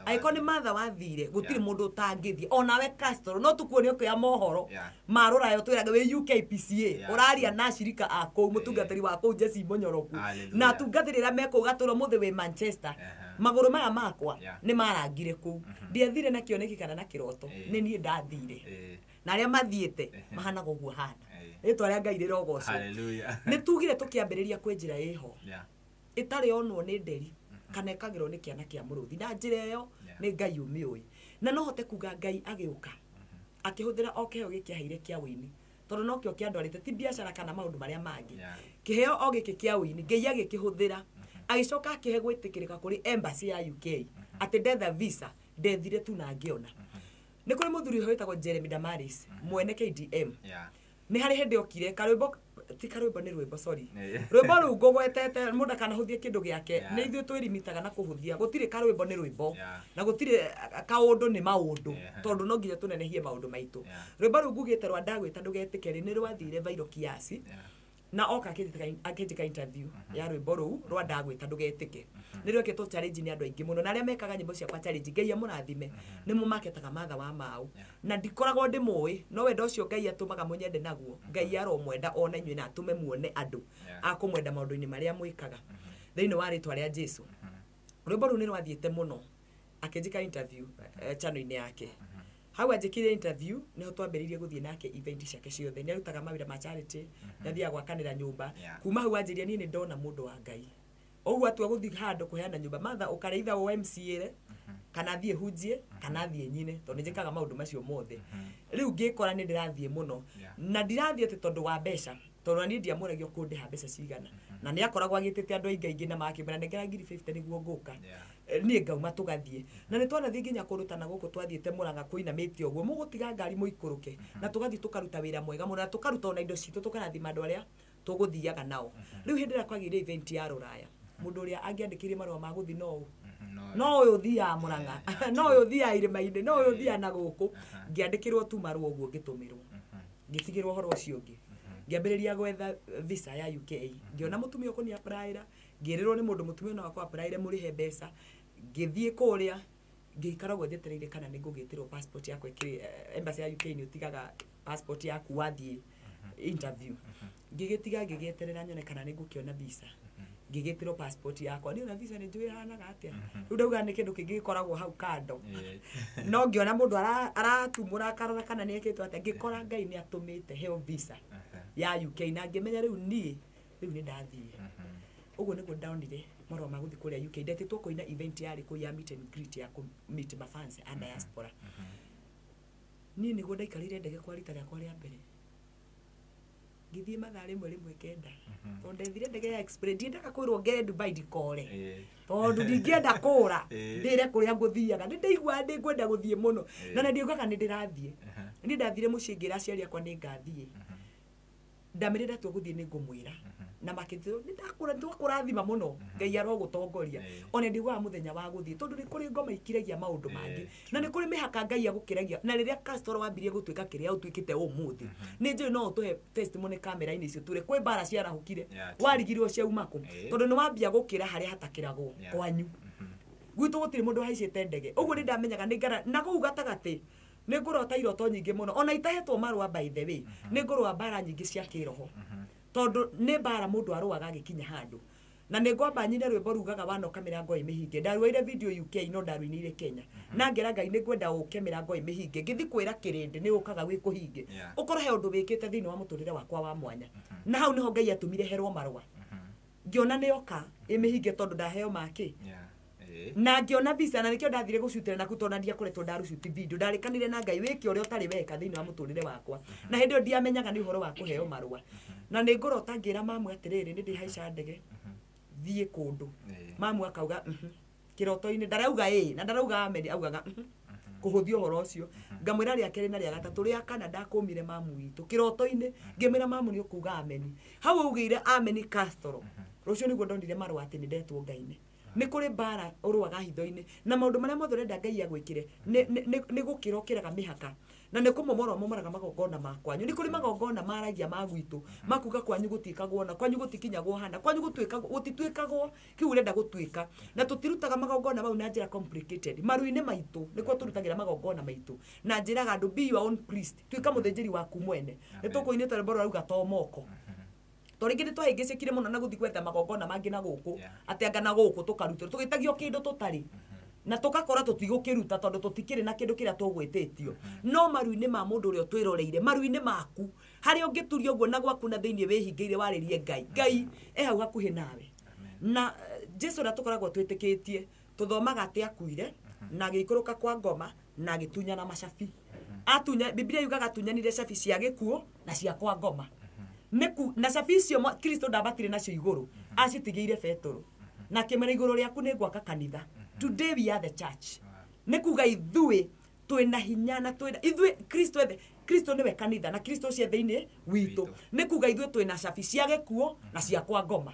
agĩkorwo nĩ Martha wathire gũtirĩ mũndũ ũtangĩthiĩ onawe Castro no tukuone ũkĩoya mohoro ma rũraya twĩraga wĩ UKPCA ũraria na shirika akũu mũtungatĩri wa kũu Jesse Mũnyoroku na tungatĩrĩra mekũu gatũra mũthĩ wĩ Manchester magũrũ maya makwa nĩ marangire kũu ndiathire na kĩoneki kana na kĩroto nĩ niĩ ndathire na arĩa mathiĩte mahanaga ũguo hana rĩtwa rĩa Ngai rĩrogocwo nĩ tugire tũkĩambĩrĩria kwĩ njĩra ĩho itarĩ onwo nĩ nderi kana ekagĩrwo nĩ kĩana kĩa mũrũthi na njĩra ĩyo nĩ Ngai ũmĩũĩ na no hote kuga Ngai agĩũka akĩhũthĩra o kĩheo gĩkĩ aheire kĩa wĩini tondũ no kĩo kĩandwarĩte ti biacara kana maũndũ marĩa mangĩ kĩheo o gĩkĩ kĩa wĩini Ngai agĩkĩhũthĩra agĩcoka akĩhe gwĩtĩkĩrĩka kũrĩ embassy ya UK atĩ ndetha visa ndethire tu na ngĩona nĩ kũrĩ mũthuri ũyũ wĩtagwo Jeremy Damaris mwene KDM nĩ harĩ hĩndĩ okire karwĩmbo ti karwĩmbo nĩ rwĩmbo sorry rwĩmbo rũu ngũgwetete mũndũ akanahũthie kĩndũ gĩake nĩ ithuĩ twĩrimitaga na kũhũthia gũtirĩ karwĩmbo nĩ rwĩmbo na gũtirĩ kaũndũ nĩ maũndũ tondũ no nginya tũnenehie maũndũ maitũ rwĩmbo rũu ngugĩte rwa ndagwĩta ndũgetĩkĩre nĩ rwathire viral kiasi na oka akĩnjĩka interview ya rwĩmbo rũu rwa ndagwĩta ndũgetĩke nĩ rwekĩtwo challenge nĩ andũ aingĩ mũno na arĩa mekaga nyĩmbo ciakwa challenge Ngai amũrathime nĩ mũmaketaga Martha wa Mau na ndikoragwo ndĩmũĩ no wenda ũcio Ngai atũmaga mũnyende naguo Ngai aromwenda ona inyuĩ na atũme muone andũ akũmwenda maũndũ-inĩ marĩa mwĩkaga thĩinĩ wa rĩtwa rĩa Jesũ rwĩmbo rũu nĩ rwathiĩte mũno akĩnjĩka interview channel-inĩ yake hau anjĩkire interview nĩho twambĩrĩirie gũthiĩ nake event ciake ciothe nĩ arutaga mawĩra ma charity nĩ athiaga gwakanĩra nyũmba kuma hau anjĩria niĩ nĩ ndona mũndũ wa Ngai ũguo atua gũthiĩ handũ kũheana nyũmba Martha ũkareitha o MCA kana thiĩ hunjie kana thiĩ nyine tondũ njĩkaga maũndũ macio mothe rĩu ngĩkora nĩ ndĩrathiĩ mũno na ndirathiĩ atĩ tondũ wa mbeca tondũ niĩ ndiamũragio kũndĩha mbeca cigana na nĩ akoragwo agĩtĩte andũ aingĩ na makĩmera nengera 50 nĩguo ngũka niĩ ngauma tũgathiĩ na nĩ twanathiĩ nginya kũrutana gũkũ twathiĩte Mũrang'a kũinamĩte ũguo mũgũtiga ngari mũikũrũke na tũgathiĩ tũkaruta wĩra mwega mũno na tũkaruta ona indo citũ tũkarathima andũ arĩa tũgũthiaga nao rĩu hĩndĩ ĩrĩa kwagĩire event ya rũraya mũndũ ũrĩa angĩandĩkĩire marũa ma gũthiĩ no ũyũ ũthiaga Mũrang'a no ũyũ ũthiaga irĩma-inĩ no ũyũ ũthiaga na gũkũ ngĩandĩkĩrwo tu marũa ũguo ngĩtũmĩrwo ngĩtigĩrwo ũhoro ũcio ũngĩ ngĩambĩrĩria gwetha visa ya UK ngĩona mũtumia ũkũni applyra ngĩrĩrwo nĩ mũndũ mũtumia no akwa applyre mũrĩhe mbeca ngithie kuria ngikaragwo njetereire kana nigugitirwo passport yakwa embassy ya UK ni utigaga passport yaku wathie interview ngigitiga ngigieterera nyone kana nigukiona visa ngigitirwo passport yakwa ni ona visa ni njui hanaga atia ndauga ni kindu kingikoragwo hau kando no ngiona mundu aratumura akarora kana ni ekitwo atia ngikora Ngai ni atumite heo visa ya UK na ngimenya riu ni ndathie uguo niguo ndaonire marwa maguthi kuria UK ndetitwo kuina event yari kuya meet and greet ya ku meet my fans and diaspora ni niguo ndaikarire ndege kwa rita rĩakwa rĩa mbere ngithie mathaa rimwe kenda tondu ndethire ndege ya express ndiendaga kwirwo ngere Dubai ndikore tondu ndingĩenda kũra ndĩre kũrĩa ngũthiaga nĩndaigua ngwenda gũthiĩ mũno na ndiugaga nĩ ndĩrathiĩ ni ndathire mũciĩ ngĩra aciari akwa nĩ ngathiĩ ndamĩrĩ ndatua gũthiĩ nĩ ngũmwĩra na makĩthio ndakũrathima mũno Ngai arogũtongoria ona ndigwa mũthenya wa gũthiĩ tondu nĩ kũrĩ ngoma ikiragia maũndũ mangĩ na nĩ kũrĩ mĩhaka Ngai agũkĩragia na rĩrĩa Castor wambirie gũtuĩka kĩrĩa ũtuĩkĩte ũmũthĩ nĩ njũĩ no ũtũhe testimony kamera-inĩ icio tũrĩ kwĩ mbara ciarahũkire warigirwo ciauma kũ tondu nĩ wambia gũkĩra harĩa hatakĩragwo kwanyu gwitũ gũtirĩ mũndũ haicĩte ndege ũguo nĩ ndamenyaga nĩ ngara na kũu gatagatĩ nĩ ngũrota iroto nyingĩ mũno ona itahetwo marũa by the way nĩ ngũrũa mbara nyingĩ cia kĩroho tondu nĩ mbara mũndũ arũaga agĩkinya handũ na nĩ ngwamba nyine rwĩmbo rugaga wanoka mĩrango ĩmĩhinge ndarũire video UK no ndarũinĩire Kenya na ngera Ngai nĩ ngwenda ũke mĩrango ĩmĩhinge ngĩthi kwĩra kĩrĩndĩ nĩ ũkaga gwĩ kũhinge ũkorwo he ũndũ wĩkĩte thĩinĩ wa mũtũrĩre wakwa wa mwanya na hau nĩho Ngai atumire herwo marũa ngĩona nĩ oka ĩmĩhinge tondu ndaheo make na ngiona visa na nikio ndathire gucutira na kutona ndia koretwo ndarucuti video ndarikanire na Ngai wiki uria utari weka thiini wa muturire wakwa na hindi o ndiamenyaga ni uhoro wa kuheo marua na ni ngorota ngira mamu atiriri ni ndihaica ndege thie kundu mamu akauga kiroto-ini ndarauga na ndarauga amen augaga kuhuthia uhoro ucio ngamwira ria keri na ria gatatu ria kana ndakumire mamu witu kiroto-ini ngimira mamu ni ukuga amen hau ugire amen Castor rucio niguo ndonire marua ati ni ndetwo Ngai-ini nĩ kũrĩ mbara ũrũaga hitho-inĩ na maũndũ marĩa mothe ũrenda Ngai agwĩkire nĩ gũkĩra ũkĩraga mĩhaka na nĩ kũmomoraga magongona makwanyu nĩ kũrĩ magongona maragia ma gwitũ makuga kwanyu gũtikagwo na kwanyu gũtikinyagwo hana kwanyu gũtituĩkagwo kĩu ũrenda gũtuĩka na tũtirutaga magongona mau na njĩra complicated maru-inĩ maitũ nĩkuo tũrutagĩra magongona maitũ na njĩraga andũ be your own priest tuĩka mũthĩnjĩri waku mwene nĩ tũkũinĩte rwĩmbo rũrauga to moko toringi ni twahingicikire muno na guthi kwetha magongona mangi na guku ati anga na guku tukarutira tugitagio kindu tutari na tukakora tutigukiruta tondu tutikire na kindu kiria tugwititio no maru-ini ma mundu uria twiroreire maru-ini maku hari ungiturio guo na gwaku na thiini wihingeire waririe Ngai hau hakuhi nawe na Jesu ra tukoragwo twitikitie tuthomaga ati akuire na gikuruka kwa ngoma na gitunya na macabi atunya Biblia yugaga atunyanire cabi cia gikuo na cia kwa ngoma neku na cabi icio Kristo ndabatire nacio iguru acitigĩire Petro na kĩmera iguru rĩaku nĩ gwaka kanitha today we are the church nikuga ithuĩ twĩna hinya na ithuĩ Kristo nĩwe kanitha na Kristo cia thĩinĩ witũ nikuga ithuĩ twĩna cabi cia gĩkuo na cia kwa ngoma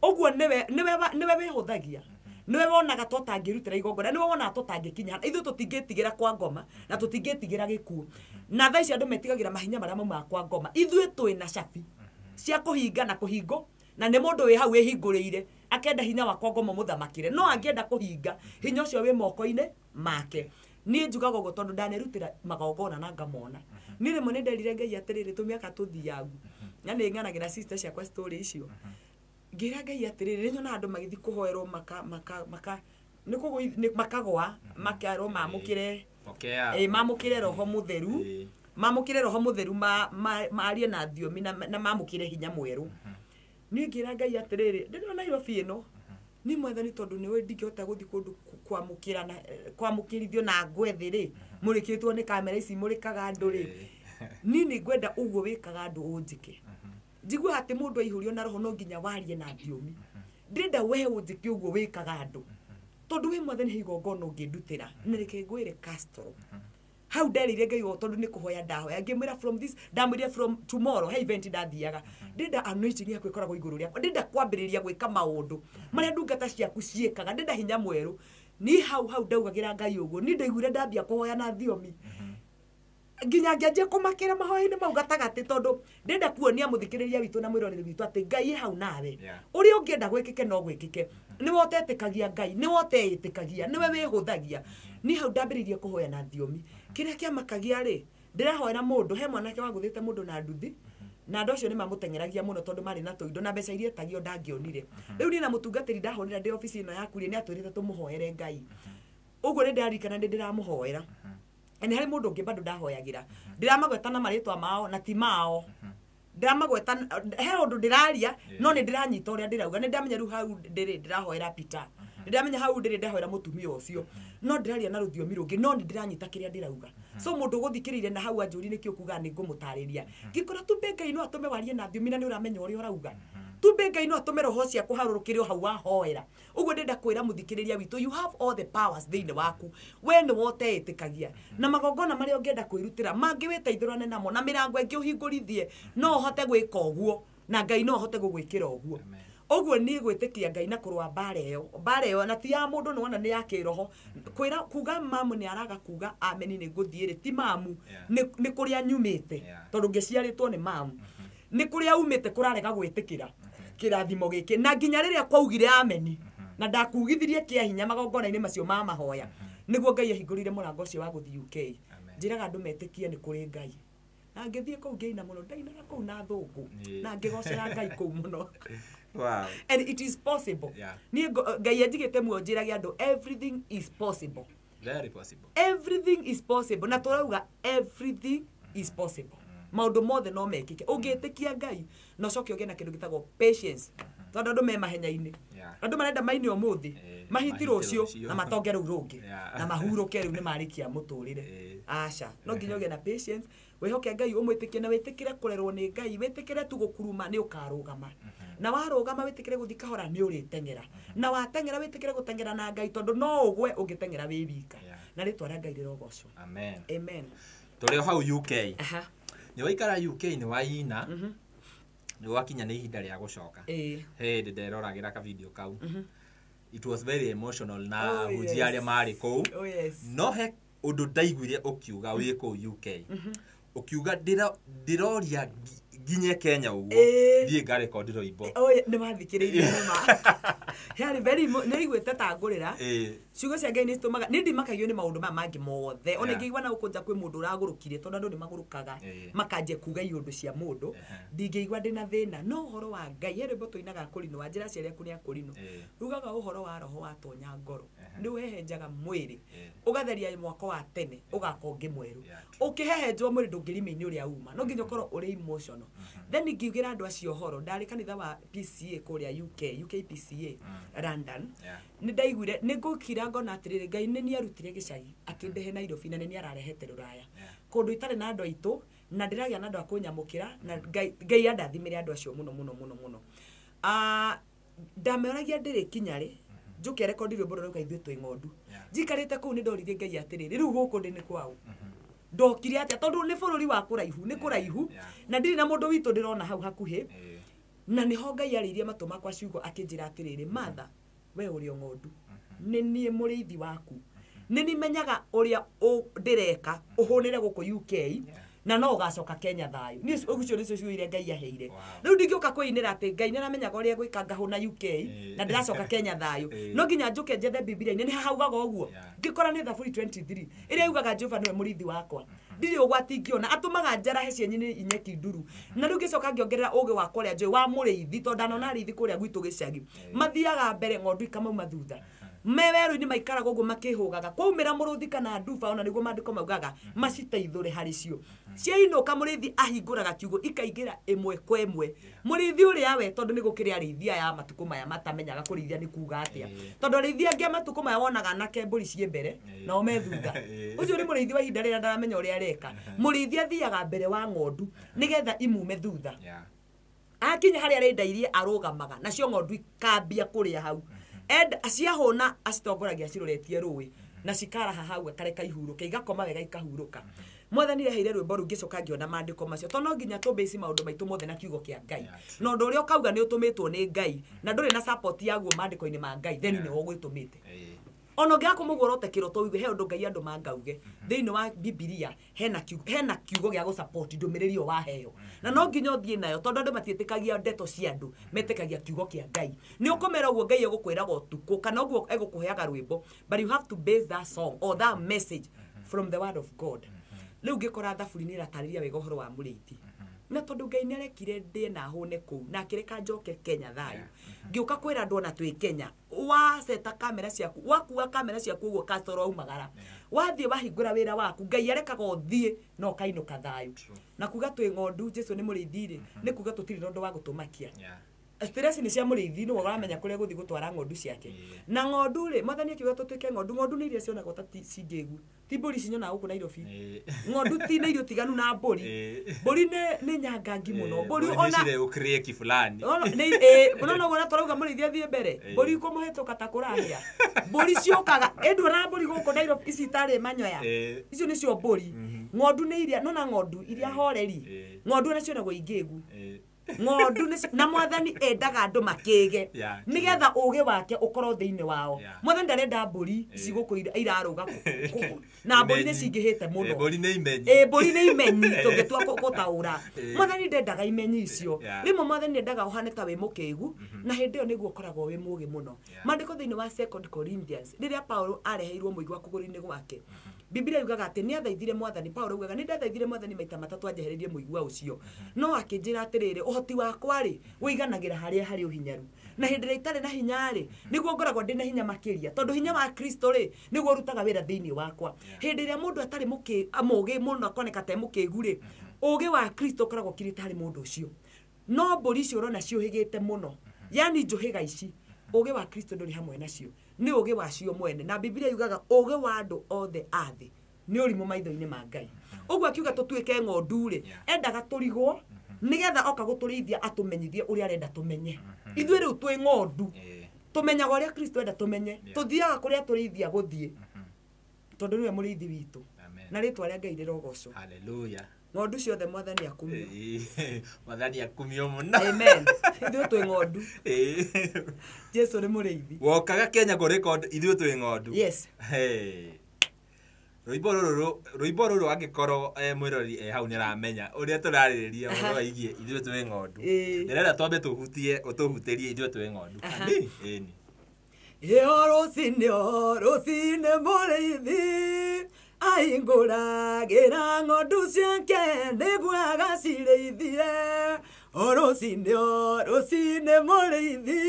ũguo nĩwe wĩhũthagia niwe wonaga totangĩrutĩra igongona niwe wonaga totangĩkinya ithuĩ tũtingĩtigĩra kwa ngoma na tũtingĩtigĩra gĩkuo na thaa ici andũ metigagĩra mahinya marĩa maumaga kwa ngoma ithuĩ twĩna cabi cia kũhinga na kũhingo na nĩ mũndũ wĩ hau wĩhingũrĩire akenda hinya wa kwa ngoma mũthamakĩre no angĩenda kũhinga hinya ũcio wĩ moko-inĩ make niĩ njugaga ũguo tondũ ndanĩrutĩra magongona na ngamona niĩ rĩmwe nĩ nderire Ngai atĩrĩrĩ tũmĩaka tũthiangu na nĩ ng'anagĩra sister ciakwa story icio ngira Ngai atĩrĩrĩ nyona andũ magĩthi kũhoerwo makagwa makarwo mamũkĩre mamũkĩre roho mũtheru mamũkĩre roho mũtheru maarie na thiomi na mamũkĩre hinya mwerũ niĩ ngira Ngai atĩrĩrĩ ndĩrona Nairobi ĩno ni mwathani tondu niwe ndingĩhota guthi kundu kwamũkĩra na kwamũkĩrithio na ngwethĩ-rĩ mũrĩkĩtwo nĩ kamera ici mũrĩkaga andũ-rĩ niĩ nĩ ngwenda ũguo wĩkaga andũ ũnjĩke njigua atĩ mũndũ aihũrio na roho no nginya warie na thiomi ndĩrenda we ũnjĩke ũguo wĩkaga andũ tondu wĩ mwathani igongona ũngĩndutĩra na reke ngwĩre Castor hau nderire Ngai o tondu nĩ kũhoya ndahoya ngĩmwĩra from this ndamwĩrire from tomorrow he event ndathiaga ndĩrenda anointing yakwa ĩkoragwo igũrũ rĩakwa ndĩrenda kwambĩrĩria gwĩka maũndũ marĩa ndungata ciaku ciĩkaga ndĩrenda hinya mwerũ ni hau ndaugagĩra Ngai ũguo ni ndaiguire ndambia kũhoya na thiomi nginya ngianjia kumakira mahoya-ini mau gatagati tondu ndenda kuonia muthikiriria witu na mwiroreri witu ati Ngai hau nawe uri ungienda gwikike no gwikike ni wote etikagia Ngai ni wote etikagia niwe wihuthagia ni hau ndambiririe kuhoya na thiomi kiria kiamakagia ri ndirahoera mundu he mwanake waguthite mundu na nduthi na andu acio ni mamutengeragia muno tondu mari na tuindo na mbeca iria etagio ndangionire riu ni na mutungatiri ndahorera ndi ofisi ino yaku ri ni atwirite tumuhoere Ngai uguo ni ndirarikana ndi ndiramuhoera ene hari mundu ungi bado ndahoyagira ndiramagweta na maritwa mao na ti mao ndiramagweta he undu ndiraria no ni ndiranyita uria ndirauga ni ndamenya ru hau ndiri ndirahoera Peter ndiramenya hau ndiri ndahoera mutumia ucio no ndiraria na ruthiomi rungi no ni ndiranyita kiria ndirauga so mundu guthikirire na hau anjuri nikio kuga ni ngumutariria ngikora tumbe Ngai no atume warie na thiomi na ni uramenya uria urauga tumbe Ngai no atume roho cia kuharurukire hau wahoera uguo ndenda kwira muthikiriria witu you have all the powers thiini waku we ni wote etikagia na magongona maria ungienda kwirutira mangi witeithurane namo na mirango ingi uhingurithie no hote gwika uguo na Ngai no hote gugwikira uguo uguo ni gwitikia Ngai na kurwa mbara iyo na ti ya mundu no ni ya kiroho kwira kuga mamu ni araga kuga ameni ni nguthiire ti mamu ni kuria nyumite tondu ngiciaritwo ni mamu ni kuria umite kurarega gwitikira kirathimo giki na nginya riria kwaugire ameni na ndakugithirie kia hinya magongona-ini macio ma mahoya niguo Ngai ahingurire murango ucio wa guthi UK njiraga andu metikie ni kuri Ngai na ngithie kuu ngiina muno ndainaga kuu na thungu na ngigocera Ngai kuu muno wow and it is possible ni Ngai anjigite muonjirage andu everything is possible very possible everything is possible na turauga everything is possible maundu mothe no mekike ungitikia Ngai no coke ugie na kindu gitagwo patience tondu andu me mahenya-ini andu marenda maini umuthi mahitiro ucio na matonge riu rungi na mahuruke riu ni marikia muturire aca no nginya ugie na patience wihoke Ngai umwitikie na witikire kurerwo ni Ngai witikire tu gukuruma ni ukarugama na warugama witikire guthi kahora ni uritengera na watengera witikire gutengera na Ngai tondu no ugwe ungitengera wi wika na ritwa ria Ngai rirogocwo amen amen turi hau UK ni waikara UK ni waina ni wakinya ni ihinda ria gucoka hey nderoragira ka video kau it was very emotional na hujia aria mari kou no he undu ndaiguire ukiuga wi kou UK ukiuga ndiroria nginye Kenya uguo thie ngare kodiro ibo ni mathikiririe ma yani very ni igwete ta ngurira ciugo cia Ngai ni citumaga ni ndimakagio ni maundu ma mangi mothe ona ngigwa na ukunja kwi mundu uragurukire tondu andu ni magurukaga makanje kuga iundu cia mundu ndingigwa ndina thina no horo wa Ngai here mboto inaga kurino wa njira cia riaku ni akurino rugaga uhoro wa roho wa tonya ngoro ni wehenjaga mwiri ugatheria mwako wa tene ugakonge mweru ukihehenjwo mwiri ndungirimi-ini uria uma no nginya ukorwo uri emotional then ngiugira andu acio horo ndari kanitha wa PCA kuria UK PCA London ni ndaiguire ni ngukira ngona atiriri Ngai ni arutire gicagi akindehe Nairobi na ni ararehete ruraya kundu itare na andu aitu na ndiragia na andu akunyamukira na Ngai andathimire andu acio muno ndameoragia ndiri kinyari njuke record rio mboro ruka ithuĩ twĩ ng'ondu njikarĩte kũu nĩ ndoririe Ngai atĩrĩrĩ rĩu gũkũ ndĩ nĩ kwao ndokire atĩa tondũ nĩ bũrũri wa kũraihu nĩ kũraihu na ndirĩ na mũndũ witũ ndĩrona hau hakuhĩ na nĩho Ngai arĩirie matũ makwa ciugo akĩnjĩra atĩrĩrĩ Martha we ũrĩ o ng'ondu nĩ niĩ mũrĩithi waku nĩ nimenyaga ũrĩa ndĩreka ũhũnĩre gũkũ UK na no gacoka Kenya thayu ni ugucio nicio ciuire Ngai aheire riu ndingioka kwinira ati Ngai namenyaga uria gwika ngahuna UK na ndiracoka Kenya thayu no nginya njuke njethe Biblia-ini ni haugaga uguo ngikora ni Thaburi 23 iria yugaga Jehova niwe mũrithi wakwa ndiri ugwati ngiona atumaga njara he cienyini inyeki nduru na riu ngicoka ngiongerera uge wa kuria njoi wa mũrithi tondu ndanona rithi kuria gwitu gicagi mathiaga mbere ng'ondu ikamauma thutha meweru-ini maikaraga uguo makihugaga kwaumira muruthi kana nduba ona niguo mandiko maugaga maciteithũre hari cio ciainuka mũrĩithi ahingũraga kiugo ikaingĩra ĩmwe kwa ĩmwe mũrĩithi ũrĩa we tondũ nĩ gũkĩrĩ arĩithia ya matukũ maya matamenyaga kũrĩithia nĩ kuga atĩa tondũ arĩithia angĩ matukũ maya wonaga nake mbũri ciĩ mbere nao me thutha ũcio nĩ mũrĩithi wa ihinda rĩrĩa ndaramenya ũrĩa areka mũrĩithi athiaga mbere wa ng'ondu nĩgetha imume thutha akinya harĩa arendairie arũgamaga nacio ng'ondu ikambia kũrĩa hau ciahũna acitongoragia ciroretie rũĩ na cikaraha hau akareka ihuruke igakoma wega ikahuruka mwathani reheire rwĩmbo rũu ngĩcoka ngĩona maandĩko macio tondũ no nginya tũmbĩci maũndũ maitũ mothe na kiugo kĩa Ngai na ũndũ ũrĩa ũkauga nĩ ũtũmĩtwo nĩ Ngai na ndũrĩ na support yaguo maandĩko-inĩ ma Ngai then nĩ ũgwĩtũmĩte ono gya kumugorote kiroto wigue he undu ngai andu mangauge thiini wa Biblia hena kiugo gya go support ndumirerio wa heyo na no nginya thie nayo tondu andu matietikagia ndeto cia andu metikagia kiugo kia ngai ni ukomera uguo ngai egukwiraga utuko kana uguo egukuheaga rwimbo but you have to base that song or that message from the word of God riu ngikora thaburi ni ratariria wega uhoro wa muriithi na tondu ngai ni arekire ndie na hune ku na akireka njoke Kenya thayo ngiuka kwira andu na twi Kenya wa seta kamera ciaku wakuwa kamera ciaku uguo kasoro umagara wathie wahingura wira waku ngai arekaga uthie no kainuka thayo na kuga twi ng'ondu Jesu ni muriithire ni kuga tutiri ndondo wa gutumakia stress ni cia muriithi no uramenya kuria guthi gutwara ng'ondu ciake na ng'ondu ri mathani akiuga tutwike ng'ondu ni iria cionagwo ta cingegu ti mburi cinyona guku Nairobi ng'ondu ti na irio tiganu na mburi ni nyangangi muno mburi ona cire ukreki fulani no gora torauga muriithi athie mbere mburi kumuhituka ta kurahia mburi ciokaga endu na mburi guku Nairobi ici tari manyoya icio ni cio mburi ng'ondu ni iria no na ng'ondu iria horeri ng'ondu na cionagwo ingegu ng'ondu na mwathani endaga andu makige nigetha uge wake ukorwo thiini wao mwathani ndarenda mburi ciguku iraruga na mburi ni cingihite muno mburi ni imenyi tungitua gutaura mwathani ndendaga imenyi icio rimwe mwathani endaga uhane ta wi mukigu na hindi iyo niguo ukoragwo wi mugi muno mandiko thiini wa 2 Corinthians riria Paulo areheirwo muigi wa kuguru-ini gwake Biblia yugaga ati ni athaithire mwathani Paulo ugaga ni ndathaithire mwathani maita matatu anjeheririe muigua ucio no akinjira atiriri uhoti wakwa ri uiganagira haria hari uhinyaru na hindi ria itari na hinya ri niguo ngoragwo ndina hinya makiria tondu hinya wa Kristo ri niguo rutaga wira thiini wakwa hindi ria mundu atari mugi muno akoneka ta mukigu ri ugi wa Kristo koragwo kirite hari mundu ucio no mburi icio urona ciuhigite muno yani njuhiga ici ugi wa Kristo nduri hamwe nacio ni ugi wacio mwene na Biblia yugaga ugi wa andu othe athi ni urimu maitho-ini ma Ngai uguo akiuga tutwike ng'ondu ri endaga turigwo nigetha oka guturithia atumenyithie uria arenda tumenye ithuĩ riu twi ng'ondu tumenyaga uria Kristo enda tumenye tuthiaga kuria turithia guthie tondu niwe muriithi witu na ritwa ria Ngai rirogocwo haleluya ng'ondu ciothe mwathani akumio mwathani akumio muno amen ithuĩ twi ng'ondu Jesu ni muriithi wokaga Kenya go record ithuĩ twi ng'ondu yes rwimbo ruru angikorwo mwirori hau ni ramenya uria turaririria uhoro igie ithuĩ twi ng'ondu ndirenda twambe utuhutirie ithuĩ twi ng'ondu ni rũcinĩ mũrĩithi aingũragĩra ng'ondu ciake nĩguo agacirĩithie rũcinĩ mũrĩithi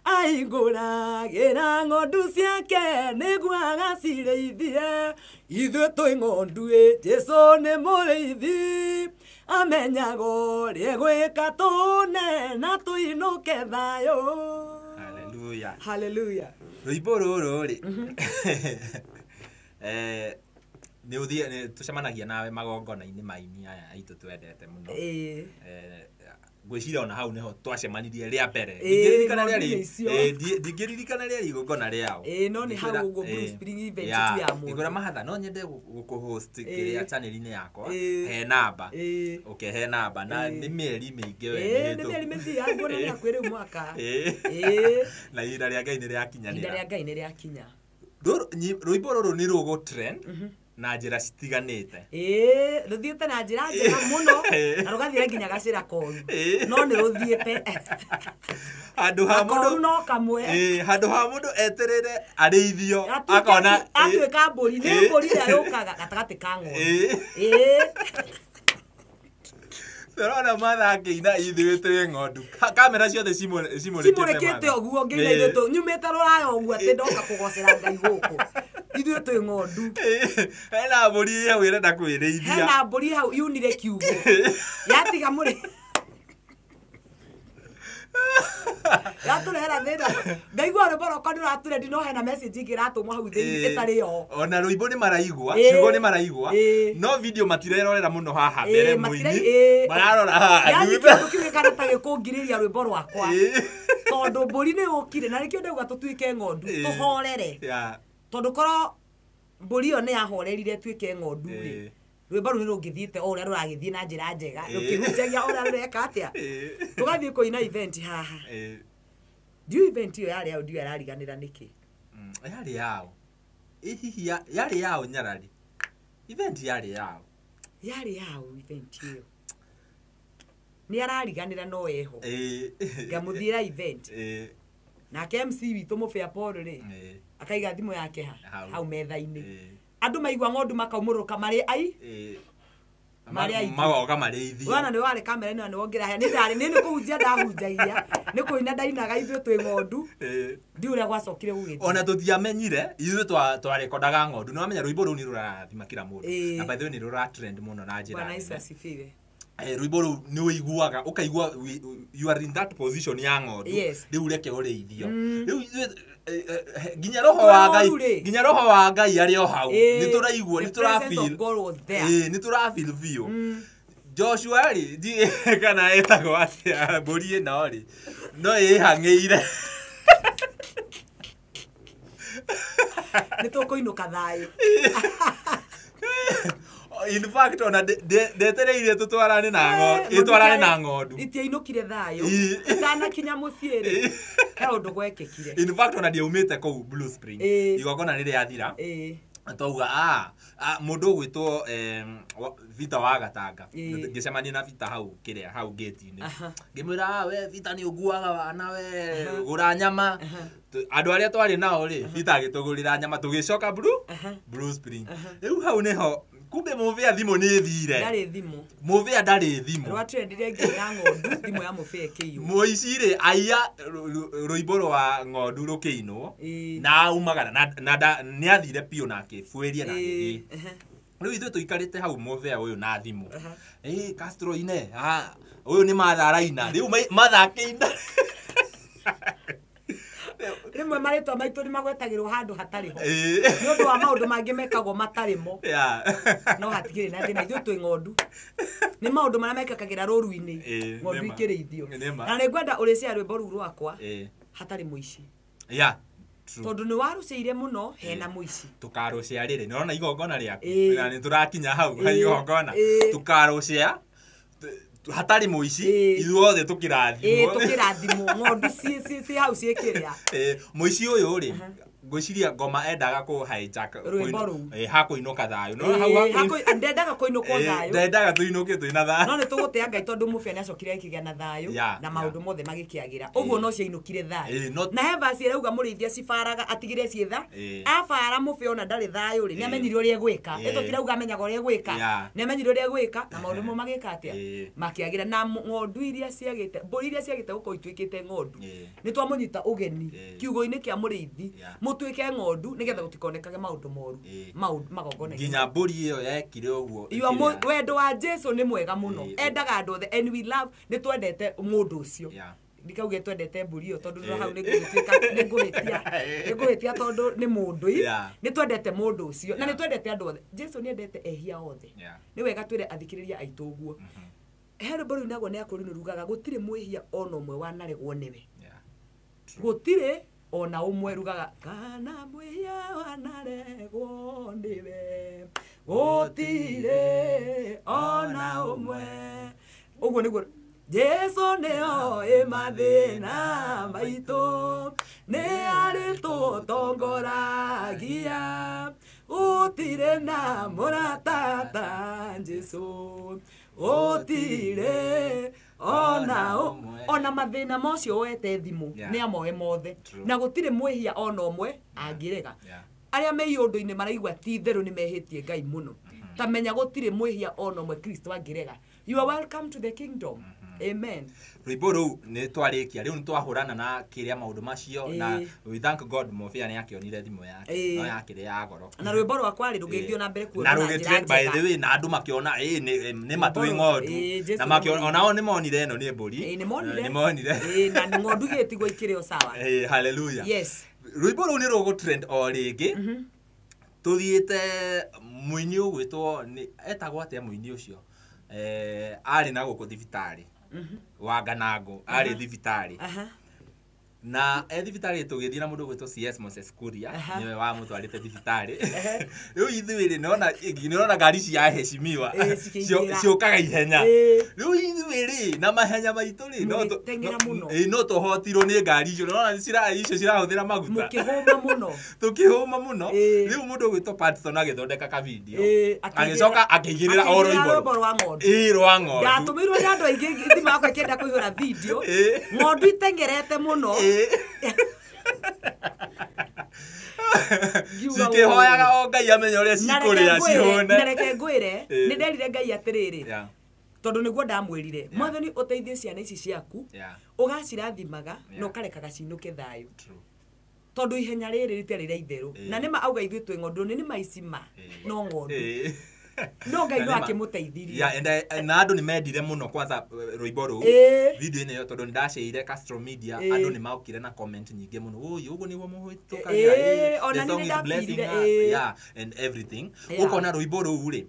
aingũragĩra ng'ondu ciake nĩguo agacirĩithie ithuĩ twĩ ng'ondu Jesu nĩ mũrĩithi amenyaga ũrĩa gwĩka tũne na tũinũke thayũ haleluya rwimbo ruru ri ni uthie tucemanagia nawe magongona-ini maini aya aitu twendete muno ngwiciria ona hau niho twacemanirie ria mbere ndingĩririkana rĩarĩ igongona rĩao no ni hau ũguo Blue Spring event tu ya mũndũ igora mahatha no nyende gũkũhost kĩrĩa channel-inĩ yakwa he namba he namba na nĩ mĩeri mĩingĩ we nĩ mĩeri mĩthia nguona nĩ hakuhĩ rĩu mwaka na ihinda rĩa Ngai nĩ rĩakinyanĩra ihinda rĩa Ngai nĩ rĩakinya rwimbo rũrũ nĩ rũgũ trend na njĩra citiganĩte rũthiĩte na njĩra njega mũno na rũgathiĩra nginya gacĩra koru no nĩ rũthiĩte handũ ha mũndũ no kamwe handũ ha mũndũ eterere arĩithio akona atuĩka mbũri nĩ mbũri ĩrĩa yũkaga gatagatĩ ka ng'ondu Rona mathakĩina ithuĩ twĩ ng'ondu kamera ciothe cimũrĩkĩte ũguo nginya ithuĩ nyumĩte rũraya ũguo atĩ ndoka kũgocera Ngai gũkũ ithuĩ twĩ ng'ondu hena mbũri hau ĩrenda kwĩrĩithia hena mbũri hau yunire kiugo yatiga mũrĩ Gaturehera thĩna ngaigua rwĩmbo rwakwa nĩũratũrendi no hena message ingĩ ĩratũmwo hau thĩinĩ ĩtarĩ yo ona rwĩmbo nĩ maraigua ciugo nĩ maraigua no video matirerorera mũno haha mbere mũini mararora haha yani kĩndũ kĩu gĩkana ta gĩkũngirĩria rwĩmbo rwakwa tondũ mbũri nĩ yũkire na nĩkĩo ndauga tũtuĩke ng'ondu tũhorere tondũ korwo mbũri ĩyo nĩ yahorerire tuĩke ng'ondu rĩ rwĩmbo rũu nĩ rũngĩthiĩte o ũrĩa rũragĩthiĩ na njĩra njega rũkĩhunjagia ũrĩa rũreka atĩa tũgathiĩ kũina event haha ndiũ event ĩyo yarĩ au ndiũ arariganĩra nĩkĩ Yari yao. Ihihi yari yao Nyarari. Event yari yao. Yari yao event hiyo. Ni arariganira no eho. Ngamuthira event. Na KMC witũ mũbĩa Paul rĩ akaiga thimũ yake hau metha-inĩ andũ maigua ng'ondu makaumũrũka marĩ ai marĩ ai magoga marĩ ithi wana nĩ warĩ kamera-inĩ nĩ wongira haya nĩ kũhunjia ndahunjagia nĩ kũina ndainaga ithuĩ twĩ ng'ondu ndi ũrĩa gwacokire gũgĩthiĩ ona tũtiamenyire ithuĩ twarekondaga ng'ondu nĩ wamenya rwĩmbo rũu nĩ rũrathima kila mũndũ na by the way nĩ rũratrend mũno na njĩra Bwana Yesu asifiwe. Rwĩmbo rũu nĩ ũiguaga ũkaigua you are in that position ya ng'ondu rĩu reke ũrĩithio rĩu nginya roho wa Ngai arĩ o hau nĩ tũraigua nĩ tũrafeel nĩ tũrafeel biũ Joshua rĩ kana etagwo atĩa mbũri ĩno rĩ no ĩhang'ĩire nĩ tũkũinũka thayũ. In fact ona ndetereire tutwarane na ng'ondu itiainũkire thayũ itanakinya mũciĩ rĩ he ũndũ gwekĩkire. In fact ona ndiaumĩte kũu Blue Spring igongona rĩrĩa athira twauga mũndũ ũgwĩtwo Vita wa Gatanga ngĩcemania na Vita hau gate-inĩ ngĩmwĩra we Vita nĩ ũguaga wana we gũra nyama andũ arĩa twarĩ nao rĩ Vita agĩtũgũrĩra nyama tũgĩcoka Blue Spring rĩu hau nĩho kumbe mũbĩa thimũ nĩ thire ndarĩ thimũ mũbĩa ndarĩ thimũ rwatrendire nginya ng'ondu thimũ ya mũbĩa ĩkĩiywo mũici rĩ aiya rwĩmbo rwa ng'ondu rũkĩinwo na aumagara na nĩ athire piũ na akĩbuĩria na agĩthiĩ rĩu ithuĩ tũikarĩte hau mũbĩa ũyũ na thimũ Castro-inĩ ũyũ nĩ matharaina rĩu mathakĩina rimwe marĩtwa maitũ nĩ magwetagĩrwo handũ hatarĩ ho nĩ ũndũ wa maũndũ mangĩ mekagwo matarĩ mo no hatigĩrĩ na thĩna ithuĩ twĩ ng'ondu nĩ maũndũ marĩa mekĩkagĩra rũru-inĩ ng'ondu ikĩrĩithio na nĩ ngwenda ũrĩcia rwĩmbo rũu rwakwa hatarĩ mũici tondũ nĩ warũcĩire mũno hena mũici tũkarũcia rĩrĩ nĩ ũrona igongona rĩaku na nĩ tũrakinya hau igongona tũkarũcia hatari mũici ithuothe tũkĩrathimwo ng'ondu ci hau ciĩkĩrĩa mũici ũyũ rĩ ngwĩciria ngoma endaga kũ hijack rwĩmbo rũu hakũinũka thayũ no hau ndendaga kũinũkwo thayũ ndendaga tũinũke twĩna thayũ no nĩ tũgũtĩa Ngai tondũ mũbĩa nĩ acokire akĩgĩa na thayũ na maũndũ mothe magĩkĩagĩra ũguo no ciainũkire thayũ na he verse ĩrauga mũrĩithia cibaraga atigire ciĩtha abara mũbĩa ona ndarĩ thayũ rĩ nĩ amenyire ũrĩa egwĩka ĩtũ tirauga amenyaga ũrĩa egwĩka nĩ amenyire ũrĩa egwĩka na maũndũ mo magĩka atĩa makĩagĩra na ng'ondu iria ciagĩte mbũri iria ciagĩte gũkorwo ituĩkĩte ng'ondu nĩ twamũnyita ũgeni kiugo-inĩ kĩa mũrĩithi mũtuĩke ng'ondu nĩgetha gũtikonekage maũndũ moru magongona nginya mbũri ĩyo yekire ũguo wendo wa Jesũ nĩ mwega mũno endaga andũ othe and we love nĩ twendete mũndũ ũcio ndikauge twendete mbũri ĩyo tondũ no hau nĩ ngũhĩtia tondũ nĩ mũndũ nĩ twendete mũndũ ũcio na nĩ twendete andũ othe Jesũ nĩ endete ehia othe nĩ wega twĩre athikĩrĩria aitũ ũguo he rwĩmbo rũu naguo nĩ akũrinũ rugaga gũtirĩ mwĩhia ona ũmwe wanaregwo nĩwe gũtirĩ ona ũmwe rugaga kana mwĩhia wanaregwo nĩwe gũtirĩ ona ũmwe ũguo nĩguo Jesũ nĩoĩ mathĩna maitũ nĩ arĩ tũtongoragia gũtirĩ na mũrata ta Jesũ gũtirĩ ona ona mathĩna macio wete thimũ nĩ amoe mothe na gũtirĩ mwĩhia ona ũmwe angĩrega arĩa me iũndũ-inĩ maraigua ti therũ nĩ mehĩtie Ngai mũno tamenya gũtirĩ mwĩhia ona ũmwe Kristo angĩrega. You are welcome to the kingdom. Amen. Rwĩmbo rũu nĩ twarĩkia rĩu nĩ twahũrana na kĩrĩa maũndũ macio na we thank God mũbĩa nĩ akĩonire thimũ yake no yakĩrĩ ya goro na rwĩmbo rwakwa rĩ rũgĩthio na mbere kuona na rũgĩtrend by the way na andũ makĩona nĩ matũĩ ng'ondu na makĩona onao nĩ monire ĩno nĩ mbũri nĩ monire na ng'ondu gĩtigwo ikĩrĩ o sawa hallelujah. Yes. Rwĩmbo rũu nĩ rũgũtrend o rĩngĩ tuthiĩte mũini ũgwĩtwo etagwo atĩa mũini ũcio arĩ na gũkũ thibitarĩ wa Ganango arĩ thibitarĩ na thibitari tugithii na mundu gwitwo CS Moses Kuria niwe wa mutwarite thibitari riu ithuiri nona ngari cia heshimiwa ciokaga ihenya riu ithuiri na mahenya maitu ri no tuhotirwo ni ngari icio nona icio cirahuthira maguta tukihuma muno riu mundu gwitwo Patson agithondeka ka video agicoka akigirira oro igoro rwa ng'ondu ngatumirwo ni andu aingi thima kwa kenda kuihura video ng'ondu itengerete muno cikihoyaga o Ngai amenya uria cikuria cihone nareke ngwire ni nderire Ngai atiriri tondu niguo ndamwirire mwathani uteithie ciana ici ciaku ugacirathimaga na ukarekaga cinuke thayu tondu ihenya riri rite rira itheru na nima auga ithuĩ twĩ ng'ondu ni maicima no ng'ondu no Ngai no akimuteithirie na andu ni mendire muno kwanza rwimbo ru video ino tondu ndasheire Castro Media andu ni maukire na comment nyingi muno uyu ugu niwo muhitukagia ona ni ndafirire and everything ukona rwimbo ru ri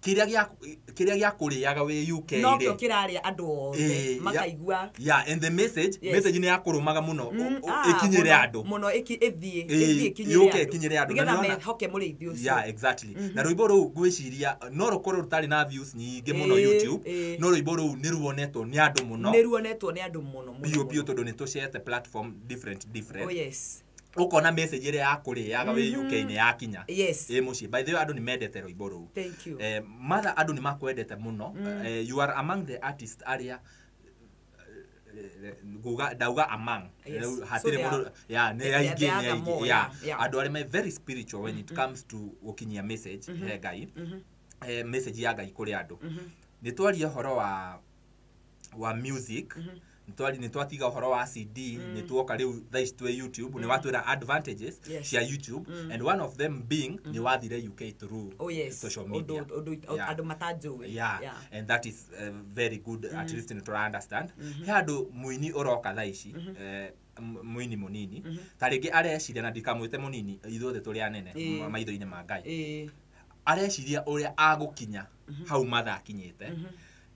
kiria gya kuriaga we UK ri no kio kiraria andu othe makaigua and the message ni yakurumaga muno ikinyire andu muno ithie kinyire andu nigetha mehoke muriithi ucio exactly na rwimbo ru ngwiciria no rukorwo rutari na views nyingi muno YouTube no rwimbo ru ni ruonetwo ni andu muno bio tondu ni tuciete platform different oh yes ukona message ire yakuriaga we UK ni yakinya muci by the way andu ni mendete rwimbo ru thank you mother andu ni makwendete muno you are among the artists aria dauga among hatire mundu ne aige andu aria me very spiritual when it comes to ukinyia message he Ngai message ya Ngai kuri andu ni twaria horo wa music ni twatiga horo wa CD ni tuoka riu thaici twe YouTube ni watwira advantages cia YouTube and one of them being ni wathire UK through social media andu matanjui and that is very good at least ni to understand he andu muini uroka thaici muini munini taringi areciria na ndikamwite munini ithuothe turi anene maitho-ini ma Ngai areciria uria agukinya hau mathakinyite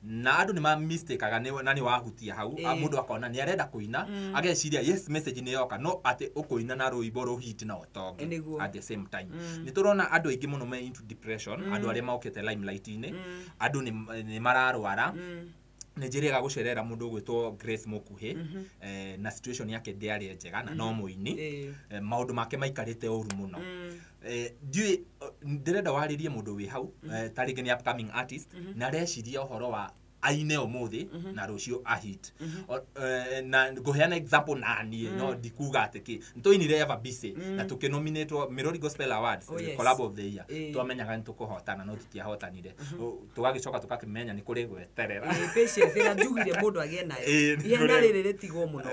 na andu ni ma mistake aga ni wahutia hau mundu akona ni arenda kuina ageciria yes message ni yoka no ati ukuina na rwimbo ruhiti na utonge at the same time ni turona andu aingi muno me into depression andu aria maukite limelight ini andu ni mararwara Nigeria gucerera mundu gwitwo Grace Mukuhi na situation yake ndiari njega na no muini maundu make maikarite uru muno ndiwe ndirenda waririe mundu wi hau taringi ni upcoming artist na reciria uhoro wa aine umuthi na rucio a hit na nguheana example na nie no ndikuga atiki ntoinire eva bise na tukinominate Mirori Gospel Awards collab of the year twamenyaga nitukuhotana no tutiahotanire tugagicoka tukakimenya ni kuri gweterera patience ira njugire mundu agie nayo ihenya riri ritigo muno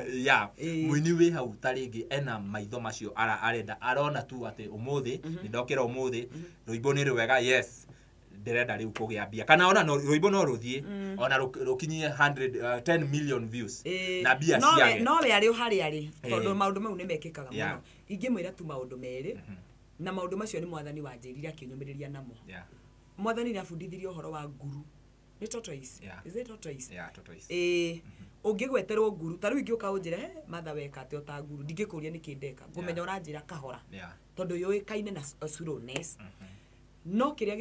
muini wi hau taringi ena maitho macio arenda arona tu ati umuthi ni ndokira umuthi rwimbo ni rwega yes ndirenda riu kugiambia kana ona rwimbo no ruthie ona rukinyie 10 million views na bia ciage no we ari uhari ari tondu maundu mau ni mekikaga muno ingimwira tu maundu meri na maundu macio ni mwathani wanjirira akinyumiriria namo mwathani ni afundithirie uhoro wa nguru ni tortoise is it tortoise tortoise ungigweterwo nguru ta riu ingiuka unjire matha weka ati ota nguru ndingikuria nikindeka ngumenya uranjira kahora tondu yoi kaine na surones no kiria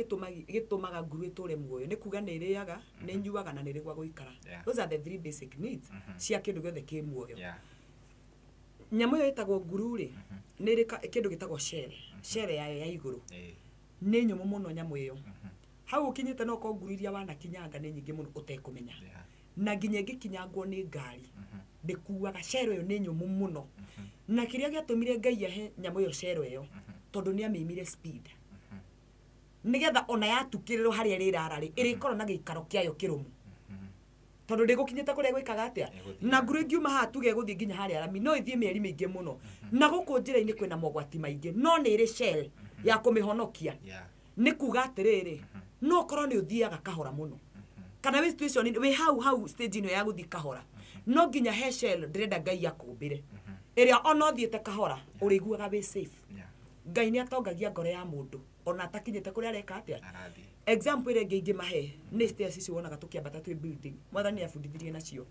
gitumaga nguru iture muoyo ni kuga ni iriaga ni nyuaga na ni rigwa guikara those are the three basic needs cia kindu giothe ki muoyo nyamu yo itagwo nguru ri ni ri kindu gitagwo shell ya iguru ni nyumu muno nyamu iyo hau ukinyite no ko nguru iria wana kinyanga ni nyingi muno utekumenya na nginya ngikinyangwo ni ngari ndikuaga shell yo ni nyumu muno na kiria giatumire Ngai ahe nyamu yo shell yo tondu ni amimire speed nigetha ona yatukiriro haria rirarari irikoro na gikaro kiayo kirumu tondu ndigukinyite kuria gwikaga atia na nguru ngiuma ha tuge guthii nginya haria rami no ithie mieri mingi muno na guku njira-ini kwina mogwati maingi no ni iri shell ya kumihonokia ni kuga atiriri no korwo ni uthiaga kahora muno kana we situation we how stage ino ya guthii kahora no nginya he shell ndirenda Ngai akumbire iria ona uthiete kahora uriguaga we safe Ngai ni atongagia ngoro ya mundu ona atakinyite kuria areka atia example ire ngi mahe ni stairs ici wonaga tukiambata twi building mwathani afundithirie nacio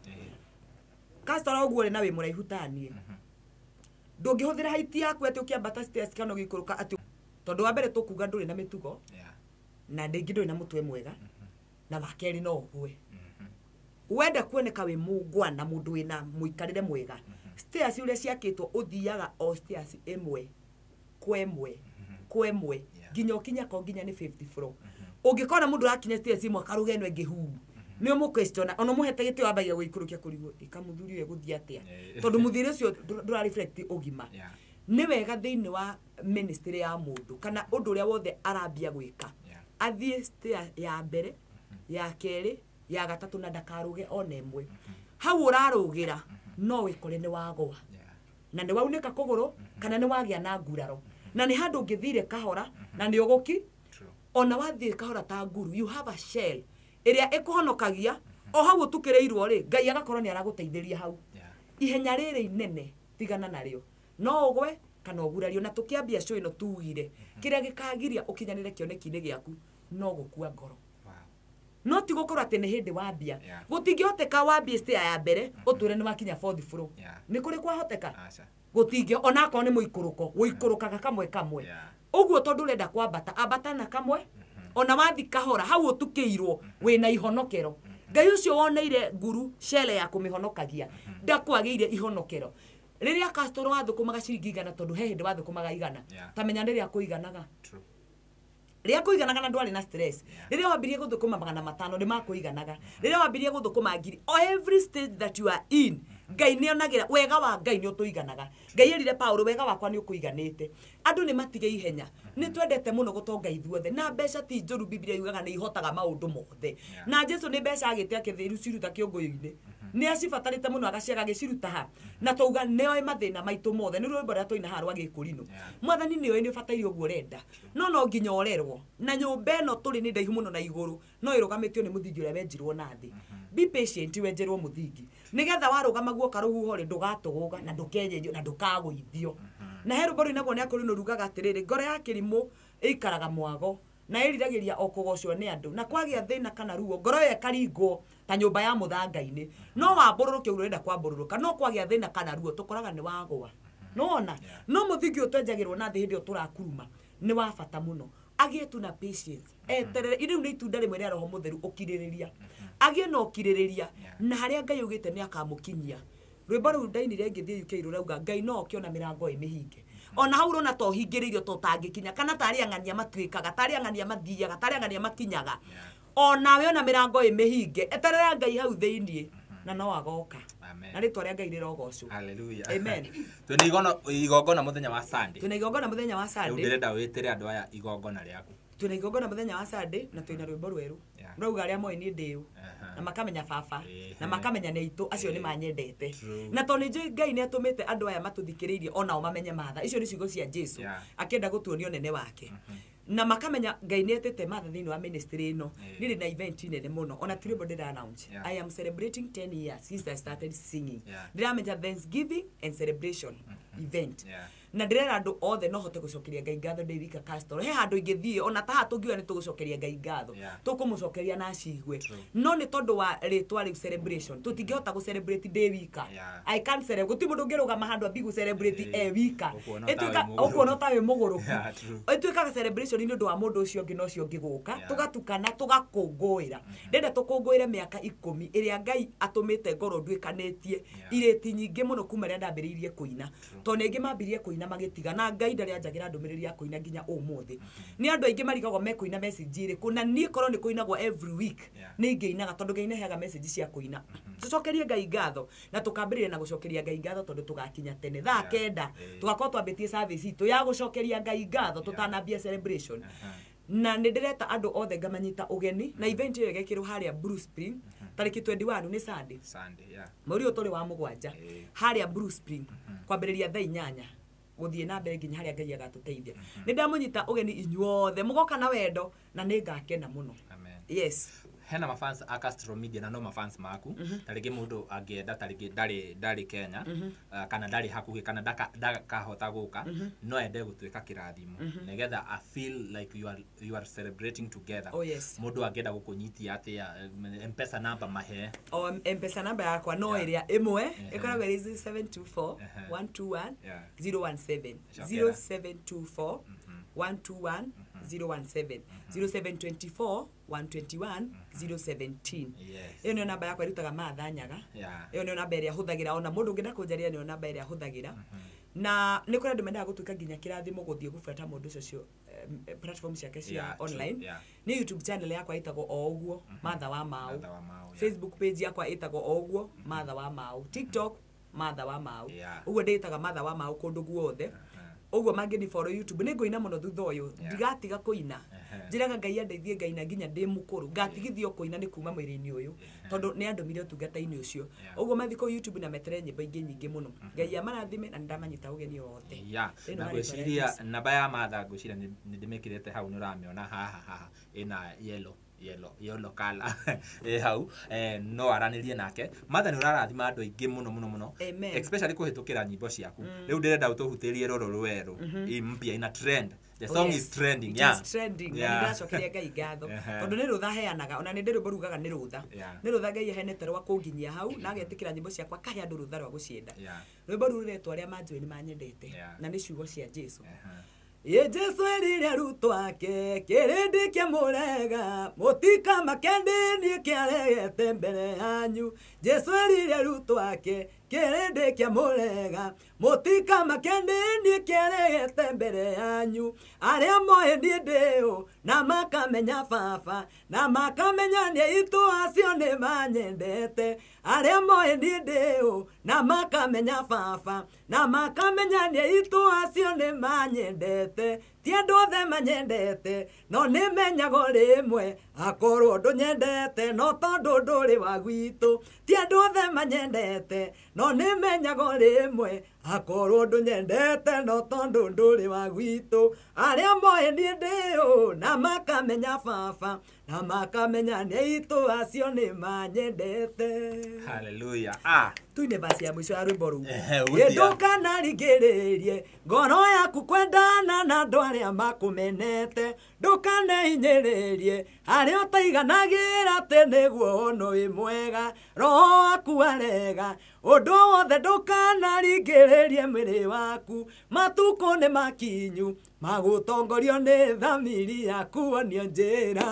Castor oguo na we muraihu tanie ndungihũthĩra haiti yaku ati ukiambata stairs kana gikuruka ati tondu wa mbere tukuga nduri na mitugo na ndingi nduri na mutwe mwega na wakeri no gwe wenda kuoneka we mungwana mundu wina muikarire mwega stairs uria ciakitwo uthiaga o stairs imwe kwemwe nginya ukinya ko nginya ni 50 floor ungikona mundu akinya stairs imwe karuge no ngihu ni mu question ono muhete gite wambagia guikurukia kurigo ikamuthuri we guthia atia tondu muthiri ucio ndura reflect ugima ni wega thiini wa ministry ya mundu kana undu uria wothe arambia gwika athie stair ya mbere ya keri ya gatatu na ndakaruge ona imwe hau urarugira no wikore ni wagwa na ni waunika kuguru kana ni wagia na nguraro na ni handu ngithire kahora na ni uguki ona wathie kahora ta nguru you have a shell iria ikuhonokagia o hau tukireirwo ri Ngai agakorwo ni araguteithiria hau ihenya riri inene tigana nario no ugwe kana ogurario na tukiambia show ino tugire kiria gikagiria ukinyanire kioneki-ini giaku no gukua ngoro no ti gukorwo ati ni hindi wambia gutingihoteka wambia stair ya mbere uture ni wakinya 4th floor ni kuri kwahoteka gutingi ona ko ni muikuruko guikurukaga kamwe uguo tondu urenda kwambata ambata na kamwe ona wathi kahora hau utukiirwo wina ihonokero Ngai ucio woneire nguru shele ya kumihonokagia ndakwagiire ihonokero riria Castor wathukumaga ciringi 100 tondu he hindi wathukumaga 100 tamenya riria kuiganaga riria kuiganaga na ndwari na stress riria wambirie guthukuma 500 ni makuiganaga riria wambirie guthukuma 1000 every stage that you are in Ngai ni onagira wega wa Ngai ni utuiganaga Ngai erire Paulo wega wakwa ni ukuiganite andu ni matige ihenya ni twendete muno gutonga ithuothe na mbeca ti njuru Biblia yugaga ni ihotaga maundu mothe na Jesu ni mbeca agite akithiru ciruta kiunguyu-ini ni acibatarite muno agaciaga giciruta ha na touga neo mathina maitu mothe ni rwimbo ria toina harwa gikurino mwathani ni ni bataire uguo renda no nginya orerwo na nyumba eno turi ni ndaihu muno na iguru no irugamitio ni muthingi uria wenjirwo na thi be patient wenjerwo muthingi nigetha warugama guo karuhuho ri ndugatuguga na ndukenyenyo na ndukagũithio na heru bori naguo ni akuri no rugaga atiriri ngoro ya kirimu ikaraga mwago na iriragiria okugocwo ni andu na kwagia thina kana ruo ngoro ye karingwo ta nyumba ya muthangaini no wambururuke urenda kwambururuka no kwagia thina kana ruo tukoraga ni wagwa nona no muthingi utwenjagirwo na thi hindi turakuruma ni wa bata muno agie tu na patience eterere iriu ni itunda rimwe ria roho mutheru ukiririria agie no kiririria na haria Ngai ugite ni akamukinyia rwimbo ru ndainire ngithie UK rurauga Ngai no okiona mirango imihinge ona hau rona to hingiririo to tangikinya kana tari ang'ania matwikaga tari ang'ania mathiaga tari ang'ania makinyaga ona we ona mirango imihinge eterera Ngai hau thiini na no agoka na ritwa ria Ngai rirogocwo haleluya amen twina igongona muthenya wa Sunday twina igongona muthenya wa Sunday ndirenda witire andu aya igongona riaku twina igongona muthenya wa Sunday na twina rwimbo rweru rauga aria moi ni ndiu na makamenya baba na makamenya ni itu acio ni manyendete na to ni Ngai ni atumite andu aya matuthikiririe ona o mamenye matha icio ni ciugo cia Jesu akenda gutuonio nene wake na makamenya Ngai ni etete matha thiini wa ministry ino niri na event nene muno ona tribal did announce I am celebrating 10 years since I started singing ndiramenya Thanksgiving and celebration event na ndirera andu othe no hote gucokeria Ngai ngatho ndi wika Castor he handu ingithie ona ta hatungiwa ni tugucokeria Ngai ngatho tukumucokeria na cigwe no ni tondu wa ritwa ri celebration tutingihota gu celebrate ndi wika I can't celebrate guti mundu ngirugama handu ambigu celebrate wika etuka okuona tawe muguruku etuka celebration ni ndu wa mundu ucio ngi no cio ngiguka tugatukana tugakungũira ndenda tukungũire miaka 10 iria Ngai atumite ngoro ndwikanetie ireti nyingi muno kuma ria ndambiriirie kuina to ningi mambirie kuina magitiga na Ngai ndari anjagira ndumiriri ya kuina nginya umuthi ni andu aingi marigagwo mekuina message iri kuna ni korwo ni kuinagwo every week ni ngeinaga tondu Ngai nehaga message cia kuina tucokerie Ngai ngatho na tukambiriria na gucokeria Ngai ngatho tondu tugakinya tene thaa 9 tugakorwo twambitie service itu ya gucokeria Ngai ngatho tutanambia celebration na ndireta andu othe ngamanyita ugeni na event iyo gekirwo haria Bruce Spring tariki 21 ni Sunday muri uturi wa mugwanja haria Bruce Spring kwambiriria thaa 8 guthie na mbere nginya haria Ngai agatuteithia ni ndamunyita ugeni inyuothe mugoka na wendo na ni ngakena muno yes hena mafans a Castro Media na no mafans maku tarige mundu angienda tarige ndari Kenya kana ndari hakuhi kana ndakahota guka no ende gutuika kirathimo nigetha I feel like you are celebrating together. Oh yes. Mundu angienda gukunyitia atia M-Pesa number mahe M-Pesa number yakwa no iria imwe ikoragwo iri 0724 121 017 0724 121 017 0724 121 017. Iyo ndio namba yakwa irutaga matha nyaga. Iyo ndio namba iria huthagira ona mundu ngenda kunjaria ndio namba iria huthagira. Na nä kå rä andå mendaga gå tuä ka nginya kä rathimo gå thiä gå buata må ndå å cio platform ciake cia online. Nä YouTube channel yakwa ĩtagwo o ũguo Martha wa Mau. Facebook page yakwa ĩtagwo o ũguo Martha wa Mau. TikTok Martha wa Mau. Ũguo ndĩtaga Martha wa Mau kũndũ guothe. Ũguo mangĩni follow YouTube nĩ ngũina mũno thutha ũyũ ndigatiga kũina njĩraga Ngai andeithie ngaina nginya ndĩ mũkũrũ ngatigithio kũina nĩ kuma mwĩrĩ-inĩ ũyũ tondũ nĩ andũmire ũtungata-inĩ ũcio. Ũguo mathiĩ kũu YouTube na metere nyĩmbo ingĩ nyingĩ mũno. Ngai amarathime na ndamanyita ũgeni wothe. Na ngwĩciria namba ya Martha ngwĩciria nĩ ndĩmĩkĩrĩte hau nĩ ũramĩona haha ĩna yellow color hau no aranĩrie nake. Martha nĩ ũrarathima andũ aingĩ mũno especially kũhĩtũkĩra nyĩmbo ciaku. Rĩu ndĩrenda ũtũhutĩrie rũrũ rwerũ mpya ina trend. The song is trending. It's trending. Na ndacokeria Ngai ngatho tondũ nĩ rũtha heanaga ona nĩ ndĩ rwĩmbo rugaga nĩ rũtha Ngai ahenete rwa kũnginyia hau na agetĩkĩra nyĩmbo ciakwa kahe andũ rũtha rwa gũcienda. Rwĩmbo rũrũ rwĩtwo arĩa manjũĩ nĩ manyendete na nĩ ciugo cia Jesũ. Ye Jesu erire arutwo ake kĩrĩndĩ kĩa mũrega mũtika makendenie kĩaregete mbere yanyu. Jesu erire arutwo ake kĩrĩndĩ kĩa mũrega mũtika makendenie kĩaregete mbere yanyu. Arĩa moĩ niĩ ndĩũ na makamenya Baba na makamenya nĩ aitũ acio nĩ manyendete. Arĩa moĩ niĩ ndĩũ na makamenya Baba na makamenya nĩ aitũ acio nĩ manyendete. Ti andũ othe manyendete no nĩ menyago rĩmwe akorwo ndũnyendete no tondũ ndũrĩ wa gwitũ. Ti andũ othe manyendete no nĩ menyago rĩmwe akorwo ndũnyendete no tondũ ndũrĩ wa gwitũ. Arĩa moĩ niĩ ndĩũ na makamenya Baba na makamenya nĩ aitũ acio nĩ manyendete. Hallelujah. Tuine basi ya mwisho ya rwĩmbo rũu. Ndũkanarigĩrĩrie ngoro yaku kwendana na andũ arĩa makũmenete. Ndũkanehinyĩrĩrie arĩa ũtaiganagĩra atĩ nĩguo no wĩ mwega. Roho waku arega ũndũ wothe ndũkanarigĩrĩrie mwĩrĩ waku. Matukũ nĩ makinyu magũtongorio nĩ thamiri yaku onio njĩra.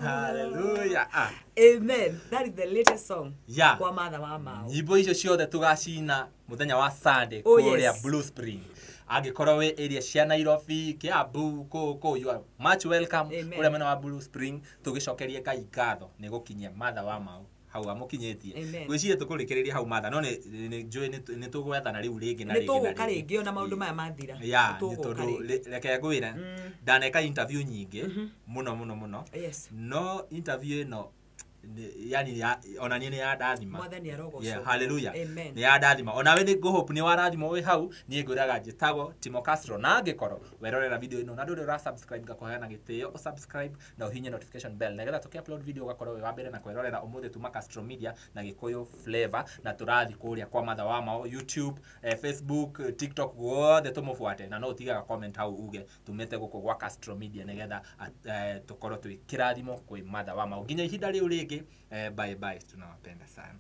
Hallelujah. Amen. That is the latest song. Kwa Martha wa Mau. Nyimbo icio ciothe tugacina muthenya wa Sunday kuria Blue Spring. Angĩkorwo wĩ area cia Nairobi, Kiambu, kũ you are much welcome. Kuria mwena wa Blue Spring tugicokerie Ngai ngatho nĩ gũkinyia Martha wa Mau hau amukinyetie. Gwĩciria tũkũrĩkĩrĩria hau Martha no nĩ njũĩ nĩ tũgwethana rĩu rĩngĩ na rĩngĩ. Nĩ tũgũka rĩngĩ ona maũndũ maya mathira. Tondũ reke ngwĩre ndaneka interview nyingĩ mũno. No interview ĩno yani ona ni ya ndathima. Mwathani arogoco. Hallelujah. Ni ya ndathima. Ona we ni go hope ni warathima we hau ni ngwiraga njitagwo Timo Castro na ngikoro werorera video ino na nduri ra subscribe gakoheana gitio subscribe na uhinye notification bell negetha tuki-upload video gakorwo we wa mbere na kwerorera umuthe tuma Castro Media na Gikuyu Flavor na turathi kuria kwa Martha wa Mau YouTube, Facebook, TikTok guothe tumufuate na no utigaga comment hau uge tumete guko gwa Castro Media negetha tukorwo twi kirathimo kwi Martha wa Mau nginya ihinda riu ringi. Bye bye, tunawapenda sana.